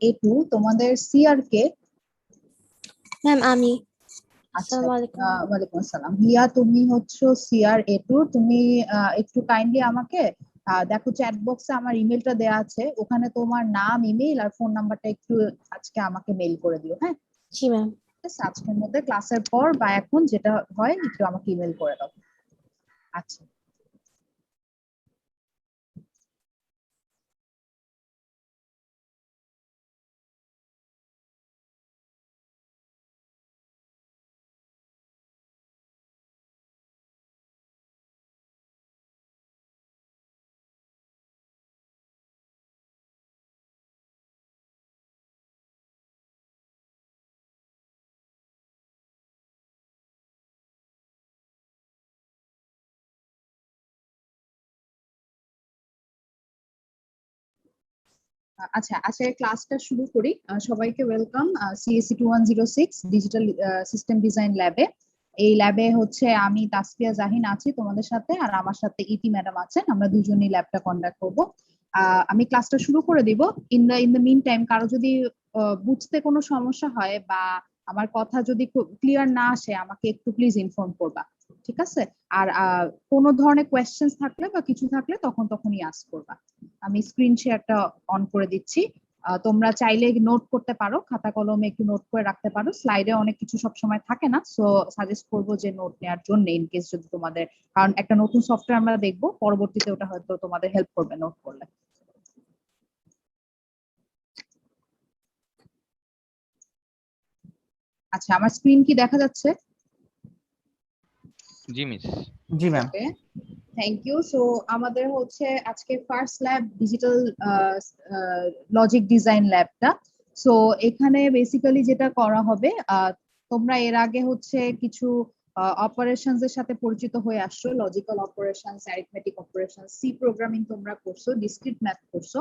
A2 তোমাদের CR কে? Ma'am আমি। আচ্ছা, আসসালামু আলাইকুম। ওয়ালাইকুম আসসালাম। হিয়া তুমি হচ্ছে সিআর A2, তুমি একটু কাইন্ডলি আমাকে দেখো চ্যাট বক্সে আমার ইমেলটা দেয়া আছে, ওখানে তোমার নাম, ইমেল আর ফোন নাম্বারটা একটু আজকে আমাকে মেইল করে দিও, হ্যাঁ? জি ম্যাম। আজকের মধ্যে ক্লাসের পর বা এখন যেটা হয় একটু আমাকে ইমেল করে দাও। আচ্ছা আচ্ছা আজকে ক্লাসটা শুরু করি। সবাইকে welcome CSC 2106 digital system design ল্যাবে। এই ল্যাবে হচ্ছে আমি তাসফিয়া জাহিন আছি তোমাদের সাথে, আর আমার সাথে ইতি ম্যাডাম আছেন। আমরা দুজনেই ল্যাবটা কন্ডাক্ট করব। আমি ক্লাসটা শুরু করে দিব। ইন দ্য মিন টাইম কারো যদি বুঝতে কোনো সমস্যা হয় বা আমার কথা যদি ক্লিয়ার না আসে আমাকে একটু প্লিজ ইনফর্ম করবা, ঠিক আছে? আর কোনো ধরনের কোয়েশ্চেন্স থাকলে বা কিছু থাকলে তখনই আস্ক করবা। আমি স্ক্রিন শেয়ারটা অন করে দিচ্ছি। তোমরা চাইলে নোট করতে পারো, খাতা কলমে একটু নোট করে রাখতে পারো। স্লাইডে অনেক কিছু সবসময় থাকে না, সো সাজেস্ট করবো যে নোট নেওয়ার জন্য, ইন কেস যদি তোমাদের, কারণ একটা নতুন সফটওয়্যার আমরা দেখবো, পরবর্তীতে ওটা হয়তো তোমাদের হেল্প করবে নোট করলে। আচ্ছা, আমার স্ক্রিন কি দেখা যাচ্ছে? জি মিস। জি ma'am. Okay, thank you. So আমাদের হচ্ছে আজকে first lab digital logic design ল্যাবটা। সো এখানে বেসিক্যালি যেটা করা হবে, তোমরা এর আগে হচ্ছে কিছু অপারেশনস এর সাথে পরিচিত হয়ে আসছো, logical operations, arithmetic operation, C programming তোমরা করছো, ডিসক্রিট ম্যাথ করছো।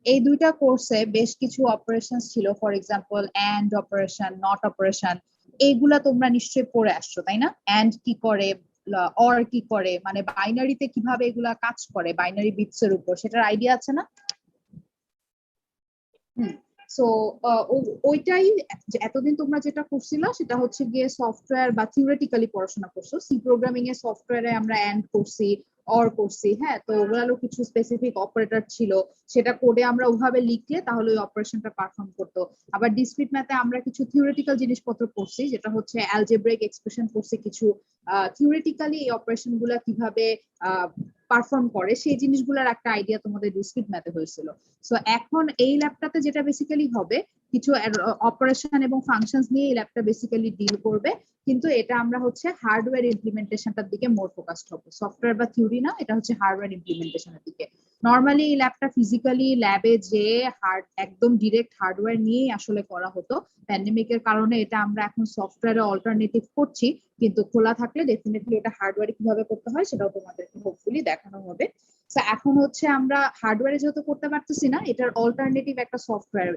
এই দুইটা কোর্সে বেশ কিছু অপারেশনস ছিল, for example and operation, not operation. এইগুলা তোমরা নিশ্চয়ই পড়ে আসছো, তাই না? অ্যান্ড কি করে, অর কি করে, মানে বাইনারিতে কিভাবে এগুলা কাজ করে, বাইনারি বিটস এর উপর, সেটার আইডিয়া আছে না? সো ওইটাই এতদিন তোমরা যেটা করছিলা সেটা হচ্ছে গিয়ে সফটওয়্যার বা থিওরিটিক্যালি পড়াশোনা করছো। সি প্রোগ্রামিং এর সফটওয়্যারে আমরা এন্ড করছি, অর করছি, হ্যাঁ? তো ওগুলো কিছু স্পেসিফিক অপারেটর ছিল, সেটা কোডে আমরা ওভাবে লিখলে তাহলে ওই অপারেশনটা পারফর্ম করতো। আবার ডিসক্রিট ম্যাথে আমরা কিছু থিওরিটিক্যাল জিনিসপত্র পড়ছি, যেটা হচ্ছে অ্যালজেব্রিক এক্সপ্রেশন পড়ছি কিছু। থিওরিটিক্যালি এই অপারেশন গুলা কিভাবে পারফর্ম করে সেই জিনিসগুলোর একটা আইডিয়া তোমাদের ডিসক্রিট ম্যাথে হয়েছিল। সো এখন এই ল্যাবটাতে যেটা বেসিক্যালি হবে, কিছু অপারেশন এবং ফাংশনস নিয়ে এই ল্যাবটা বেসিক্যালি ডিল করবে, কিন্তু এটা আমরা হচ্ছে হার্ডওয়্যার ইমপ্লিমেন্টেশনটার দিকে মোর ফোকাসড হবে, সফটওয়্যার বা থিওরি না, এটা হচ্ছে হার্ডওয়্যার ইমপ্লিমেন্টেশনের দিকে। নর্মালি এই ল্যাবটা ফিজিক্যালি ল্যাবে যে একদম ডিরেক্ট হার্ডওয়্যার নিয়েই আসলে করা হতো। প্যান্ডেমিকের কারণে এটা আমরা এখন সফটওয়্যারে অল্টারনেটিভ করছি, কিন্তু খোলা থাকলে ডেফিনেটলি এটা হার্ডওয়্যারে কিভাবে করতে হয় সেটাও তোমাদেরকে হোপফুলি দেখানো হবে। তো এখন হচ্ছে আমরা হার্ডওয়্যারে যেহেতু করতে পারতেছি না, এটার অল্টারনেটিভ একটা সফটওয়্যার,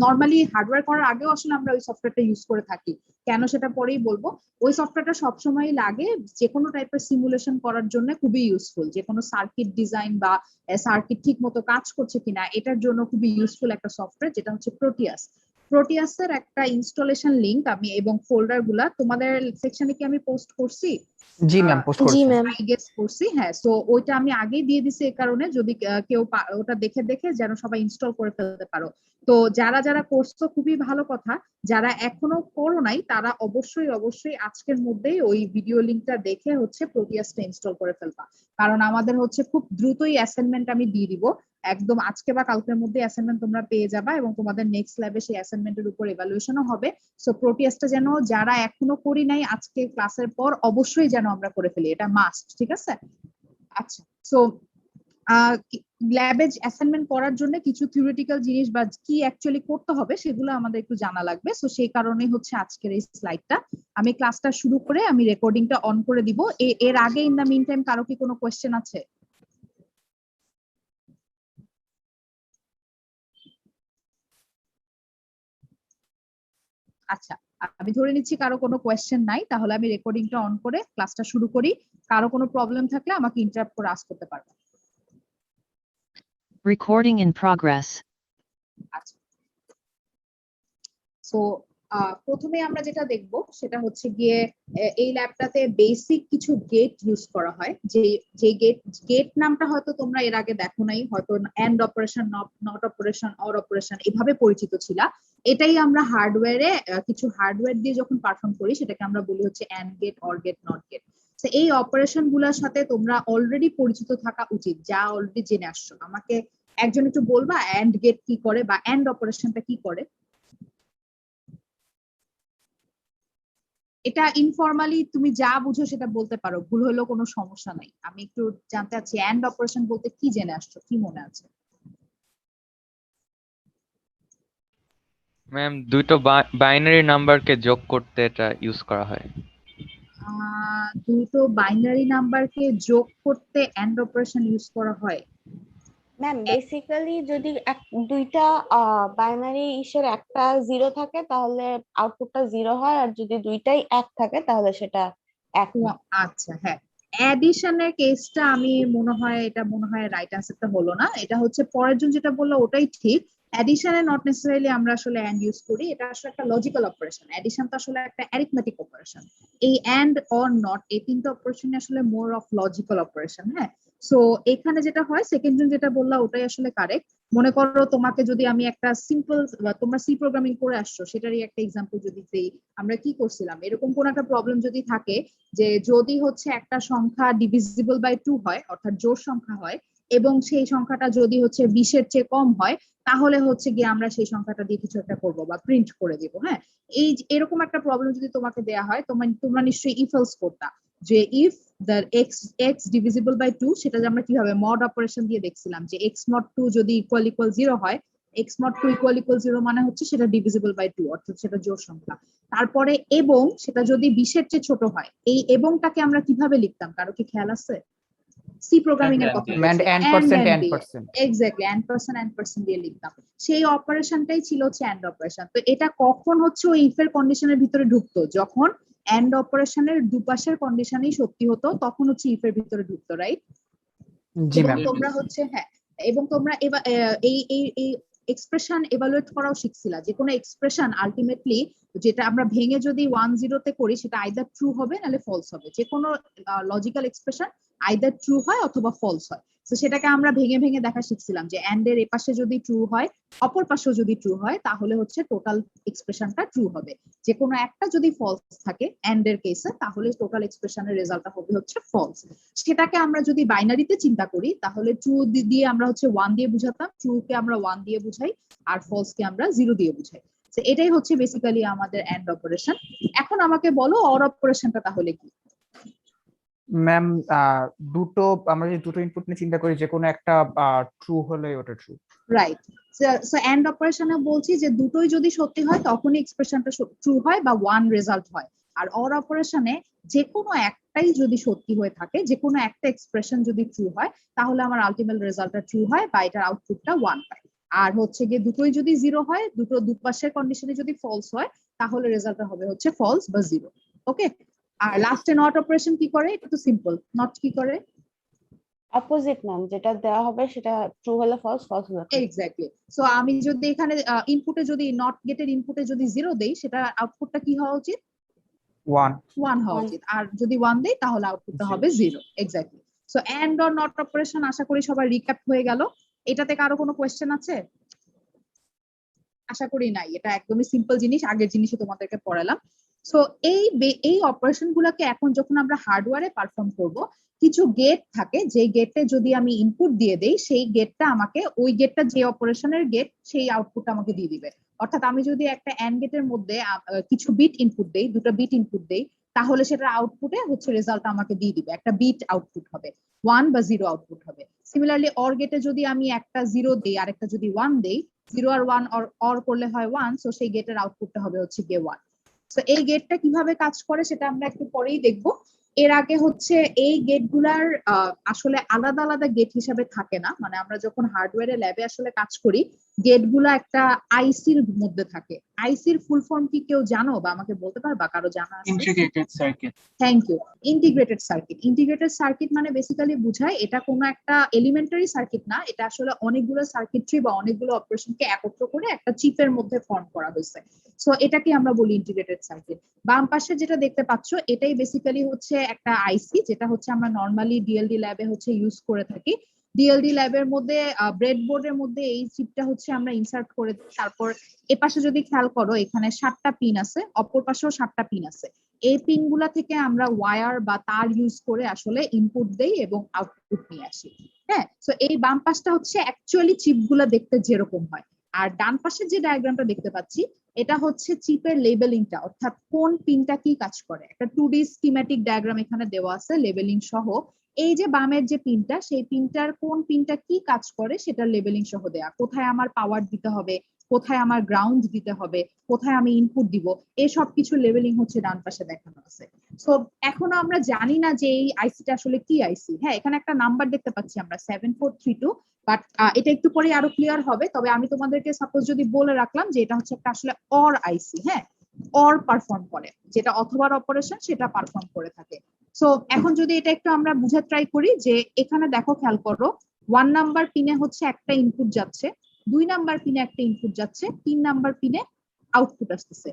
নর্মালি হার্ডওয়্যার করার আগেও আসলে আমরা ওই সফটওয়্যারটা ইউজ করে থাকি। কেন সেটা পরেই বলবো। ওই সফটওয়্যারটা সবসময় লাগে যে কোনো টাইপের সিমুলেশন করার জন্য, খুবই ইউজফুল। যে কোনো সার্কিট ডিজাইন বা সার্কিট ঠিক মতো কাজ করছে কিনা এটার জন্য খুবই ইউজফুল একটা সফটওয়্যার, যেটা হচ্ছে প্রোটিয়াস। প্রোটিয়াসের একটা ইনস্টলেশন লিংক আমি এবং ফোল্ডার গুলা তোমাদের সেকশনে কি আমি পোস্ট করছি? জি ম্যাম, পোস্ট জি করছি। ম্যাম। আই গেস করছি, হ্যাঁ। সো ওইটা আমি আগেই দিয়ে দিছি এই কারণে, যদি কেউ ওটা দেখে দেখে যেন সবাই ইনস্টল করে ফেলতে পারো। তো যারা যারা করছো খুবই ভালো কথা, যারা এখনো করো নাই তারা অবশ্যই অবশ্যই আজকের মধ্যেই ওই ভিডিও লিংকটা দেখে হচ্ছে প্রোটিয়াসটা ইনস্টল করে ফেলবা। কারণ আমাদের হচ্ছে খুব দ্রুতই অ্যাসাইনমেন্ট আমি দিয়ে দিব, একদম আজকে বা কালকের মধ্যে অ্যাসাইনমেন্ট তোমরা পেয়ে যাবা, এবং তোমাদের নেক্সট ল্যাবে সেই অ্যাসাইনমেন্টের উপর এভালুয়েশনও হবে। সো প্রোটিয়াসটা যেন যারা এখনো করি নাই আজকে ক্লাসের পর অবশ্যই যেন আমরা করে ফেলি, এটা মাস্ট, ঠিক আছে? আচ্ছা, সো ল্যাবে অ্যাসাইনমেন্ট করার জন্য কিছু থিওরিটিক্যাল জিনিস বা কি অ্যাকচুয়ালি করতে হবে সেগুলো আমাদের একটু জানা লাগবে। সো সেই কারণেই হচ্ছে আজকের এই স্লাইডটা। আমি ক্লাসটা শুরু করে আমি রেকর্ডিংটা অন করে দিব। এর আগে ইন দ্য মিন টাইম কারো কি কোনো কোয়েশ্চেন আছে? আচ্ছা, আমি ধরে নিচ্ছি কারো কোনো কোয়েশ্চেন নাই, তাহলে আমি রেকর্ডিংটা অন করে ক্লাসটা শুরু করি। কারো কোনো প্রবলেম থাকলে আমাকে ইন্টারাপ্ট করে আস্ক করতে পারবে। Recording in progress. আচ্ছা, সো প্রথমে আমরা যেটা দেখব সেটা হচ্ছে গিয়ে এই ল্যাবটাতে বেসিক কিছু গেট ইউজ করা হয়, যে যে গেট নামটা হয়তো তোমরা এর আগে দেখো নাই, হয়তো and operation, not operation, or operation এভাবে পরিচিত ছিল। এটাই আমরা হার্ডওয়্যারে কিছু হার্ডওয়্যার দিয়ে যখন পারফর্ম করি সেটাকে আমরা বলি হচ্ছে and gate, or gate, not gate. তো এই অপারেশন গুলোর সাথে তোমরা অলরেডি পরিচিত থাকা উচিত, যা অলরেডি জেনে আসছো। আমাকে একজন একটু বলবা এন্ড গেট কি করে বা এন্ড অপারেশনটা কি করে? এটা ইনফরমালি তুমি যা বুঝো সেটা বলতে পারো, ভুল হলেও কোনো সমস্যা নাই। আমি একটু জানতে চাচ্ছি এন্ড অপারেশন বলতে কি জেনে আসছো, কি মনে আছে? ম্যাম, দুটো বাইনারি নাম্বারকে যোগ করতে এটা ইউজ করা হয়। দুটো বাইনারি নাম্বারকে যোগ করতে এন্ড অপারেশন ইউজ করা হয়। ম্যাম বেসিক্যালি যদি দুইটা বাইনারি ইসের একটা জিরো থাকে তাহলে আউটপুটটা জিরো হয়, আর যদি দুইটাই এক থাকে তাহলে সেটা এক হয়। আচ্ছা, হ্যাঁ, অ্যাডিশনের কেসটা আমি মনে হয় রাইট অ্যান্সারটা হলো না, এটা হচ্ছে পরের জন যেটা বললো ওটাই ঠিক। অ্যাডিশনে নট নেসেসারিলি আমরা আসলে এন্ড ইউজ করি, এটা আসলে একটা লজিক্যাল অপারেশন। অ্যাডিশন তো আসলে একটা অ্যারিথমেটিক অপারেশন। এই এন্ড অর নট এই তিনটা অপারেশন আসলে মোর অফ লজিক্যাল অপারেশন। হ্যাঁ, সো এখানে যেটা হয়, সেকেন্ড জন যেটা বললা ওটাই আসলে কারেক্ট। মনে করো তোমাকে যদি আমি একটা সিম্পল, তোমরা সি প্রোগ্রামিং করে আসছো সেটারই একটা এক্সাম্পল যদি দিই, আমরা কি করছিলাম, এরকম কোন একটা প্রবলেম যদি থাকে যে যদি হচ্ছে একটা সংখ্যা ডিভিজিবল বাই 2 হয়, অর্থাৎ জোড় সংখ্যা হয়, এবং সেই সংখ্যাটা যদি হচ্ছে 20-এর চেয়ে কম হয়, তাহলে হচ্ছে গিয়ে আমরা সেই সংখ্যাটা দিয়ে কিছু একটা করবো বা প্রিন্ট করে দিব। হ্যাঁ, এরকম একটা প্রবলেম যদি তোমাকে দেয়া হয়, তোমরা নিশ্চয়ই ইফ এলস করতা, যে if the X divisible by 2, সেটা যে আমরা কিভাবে মড অপারেশন দিয়ে দেখছিলাম, যে এক্স মড 2 যদি ইকুয়াল ইকুয়াল 0 হয়, এক্স মড 2 ইকুয়াল ইকুয়াল 0 মানে হচ্ছে সেটা ডিভিজিবল বাই 2, অর্থাৎ সেটা জোড় সংখ্যা। তারপরে এবং সেটা যদি 20-এর চেয়ে ছোট হয়, এই এবংটাকে আমরা কিভাবে লিখতাম, কারো কি খেয়াল আছে? সি প্রোগ্রামিং এর কথা বলছি, এক্স্যাক্টলি এন্ড দিয়ে লিখতাম। সেই অপারেশনটাই ছিল হচ্ছে এন্ড অপারেশন। তো এটা কখন হচ্ছে ওই ইফ এর কন্ডিশনের ভিতরে ঢুকতো, যখন এন্ড অপারেশনের দুপাশের কন্ডিশনই সত্যি হতো, তখন হচ্ছে ইফ এর ভিতরে ঢুকতো, রাইট? জি এবং ম্যাম। তোমরা হচ্ছে, হ্যাঁ, এবং তোমরা এবার এই এক্সপ্রেশন এভালুয়েট করাও শিখছিলা, যে কোনো এক্সপ্রেশন আলটিমেটলি যেটা আমরা ভেঙে যদি 1-0 করি, সেটা আইদার ট্রু হবে নাহলে ফলস হবে। যে কোনো লজিক্যাল এক্সপ্রেশন আইদার ট্রু হয় অথবা ফলস হয়। তো সেটাকে আমরা ভেঙে ভেঙে দেখা শিখছিলাম, যে এন্ড এর এপাশে যদি ট্রু হয়, অপর পাশেও যদি ট্রু হয়, তাহলে হচ্ছে টোটাল এক্সপ্রেশনটা ট্রু হবে। যে কোনো একটা যদি ফলস থাকে এন্ড এর কেসে, তাহলে টোটাল এক্সপ্রেশনের রেজাল্টটা হবে হচ্ছে ফলস। সেটাকে আমরা যদি বাইনারিতে চিন্তা করি, তাহলে ট্রু দিয়ে আমরা হচ্ছে 1 দিয়ে বুঝাতাম, ট্রু কে আমরা 1 দিয়ে বুঝাই, আর ফলস কে আমরা 0 দিয়ে বুঝাই। তো এটাই হচ্ছে বেসিক্যালি আমাদের এন্ড অপারেশন। এখন আমাকে বলো অর অপারেশনটা তাহলে কি? ম্যাম, দুটো আমরা যদি দুটো ইনপুট নিয়ে চিন্তা করি, যে কোনো একটা ট্রু হলে ওটা ট্রু। রাইট। সো এন্ড অপারেশনে বলছি যে দুটোই যদি সত্যি হয় তখনই এক্সপ্রেশনটা ট্রু হয় বা 1 রেজাল্ট হয়। আর অর অপারেশনে যে কোনো একটাই যদি সত্যি হয়ে থাকে, যে কোনো একটা এক্সপ্রেশন যদি ট্রু হয়, তাহলে আমার আলটিমেট রেজাল্টটা ট্রু হয় বা এটার আউটপুটটা 1 পাই। আর হচ্ছে গিয়ে দুটোই যদি 0 হয়, দুপাশের কন্ডিশনে যদি ফলস হয়, তাহলে রেজাল্টটা হবে হচ্ছে ফলস বা 0। ওকে, আর লাস্টে নট অপারেশন কি করে? এটা তো সিম্পল। নট কি করে? অপোজিট ম্যাম, যেটা দেওয়া হবে সেটা ট্রু হলে ফলস, ফলস হলে ট্রু। এক্স্যাক্টলি। সো আমি যদি এখানে ইনপুটে যদি নট গেটের ইনপুটে যদি 0 দেই, সেটা আউটপুটটা কি হওয়া উচিত? 1। 1 হওয়া উচিত। আর যদি 1 দেই, তাহলে আউটপুটটা হবে 0। Exactly. So and or not operation আশা করি সবার রিক্যাপ হয়ে গেল। এটাতে কারো কোনো কোয়েশ্চেন আছে? আশা করি নাই। এটা একদমই সিম্পল জিনিস, আগের জিনিসই তোমাদেরকে পড়ালাম। সো এই অপারেশন গুলাকে এখন যখন আমরা হার্ডওয়্যারে পারফর্ম করব, কিছু গেট থাকে, যে গেটে যদি আমি ইনপুট দিয়ে দেই, সেই গেটটা আমাকে, ওই গেটটা যে অপারেশনের গেট, সেই আউটপুটটা আমাকে দিয়ে দিবে। অর্থাৎ আমি যদি একটা এন্ড গেটের মধ্যে কিছু বিট ইনপুট দেই, দুটো বিট ইনপুট দেই, তাহলে সেটার আউটপুটে হচ্ছে রেজাল্ট আমাকে দিয়ে দিবে, একটা বিট আউটপুট হবে, 1 বা 0 আউটপুট হবে। সিমিলারলি অর গেটে যদি আমি একটা 0 দেই আর একটা যদি 1 দেই, 0 আর 1 অর করলে হয় 1, সো সেই গেটের আউটপুটটা হবে হচ্ছে গিয়ে 1। তো এই গেটটা কিভাবে কাজ করে সেটা আমরা একটু পরেই দেখবো। এর আগে হচ্ছে এই গেটগুলার আসলে আলাদা আলাদা গেট হিসাবে থাকে না, মানে আমরা যখন হার্ডওয়্যারে ল্যাবে আসলে কাজ করি, গেটগুলা একটা আইসির মধ্যে থাকে। আইসির ফুল ফর্ম কি কেউ জানো বা আমাকে বলতে পারবা, কারো জানা আছে? Integrated circuit. Thank you. Integrated circuit. Integrated circuit মানে বেসিক্যালি বোঝায় এটা কোনো একটা এলিমেন্টারি সার্কিট না, এটা আসলে অনেকগুলো সার্কিটরি বা অনেকগুলো অপারেশনকে একত্র করে একটা চিপের মধ্যে ফর্ম করা হয়েছে। সো এটাকে আমরা বলি ইন্টিগ্রেটেড সার্কিট। বাম পাশে যেটা দেখতে পাচ্ছ এটাই বেসিক্যালি হচ্ছে একটা আইসি, যেটা হচ্ছে আমরা নর্মালি ডিএলডি ল্যাবে হচ্ছে ইউজ করে থাকি। ডিএলডি ল্যাবের মধ্যে ব্রেডবোর্ডের মধ্যে এই চিপটা হচ্ছে আমরা ইনসার্ট করে দিই। তারপর এ পাশে যদি খেয়াল করো এখানে 7টা পিন আছে, অপর পাশেও 7টা পিন আছে। এই পিনগুলা থেকে আমরা ওয়্যার বা তার ইউজ করে আসলে ইনপুট দেই এবং আউটপুট নিয়ে আসি। হ্যাঁ, সো এই বাম পাশটা হচ্ছে অ্যাকচুয়ালি চিপগুলা দেখতে যেরকম হয়। আর ডান পাশে যে ডায়াগ্রামটা দেখতে পাচ্ছি এটা হচ্ছে চিপের লেবেলিংটা, অর্থাৎ কোন পিনটা কি কাজ করে। একটা 2D স্কিম্যাটিক ডায়াগ্রাম এখানে দেওয়া আছে লেবেলিং সহ। এই যে বামের যে পিনটা, সেই পিনটার কোন পিনটা কি কাজ করে সেটা লেবেলিং সহ দেয়া, কোথায় আমার পাওয়ার দিতে হবে, কোথায় আমার গ্রাউন্ড দিতে হবে, কোথায় আমি ইনপুট দিব, এই সব কিছু লেবেলিং হচ্ছে ডান পাশে দেখানো আছে। সো এখনো আমরা জানি না যে এই আইসিটা আসলে কি আইসি। হ্যাঁ, এখানে একটা নাম্বার দেখতে পাচ্ছি আমরা 7432, বাট এটা একটু পরে আরো ক্লিয়ার হবে। তবে আমি তোমাদেরকে সাপোজ যদি বলে রাখলাম যে এটা হচ্ছে একটা আসলে অর আইসি। হ্যাঁ, অর পারফর্ম করে, যেটা অথবার অপারেশন সেটা পারফর্ম করে থাকে। সো এখন যদি এটা একটু আমরা বুঝে ট্রাই করি, যে এখানে দেখো খেয়াল করো 1 নাম্বার পিনে হচ্ছে একটা ইনপুট যাচ্ছে, 2 নাম্বার পিনে একটা ইনপুট যাচ্ছে, 3 নাম্বার পিনে আউটপুট আসতেছে।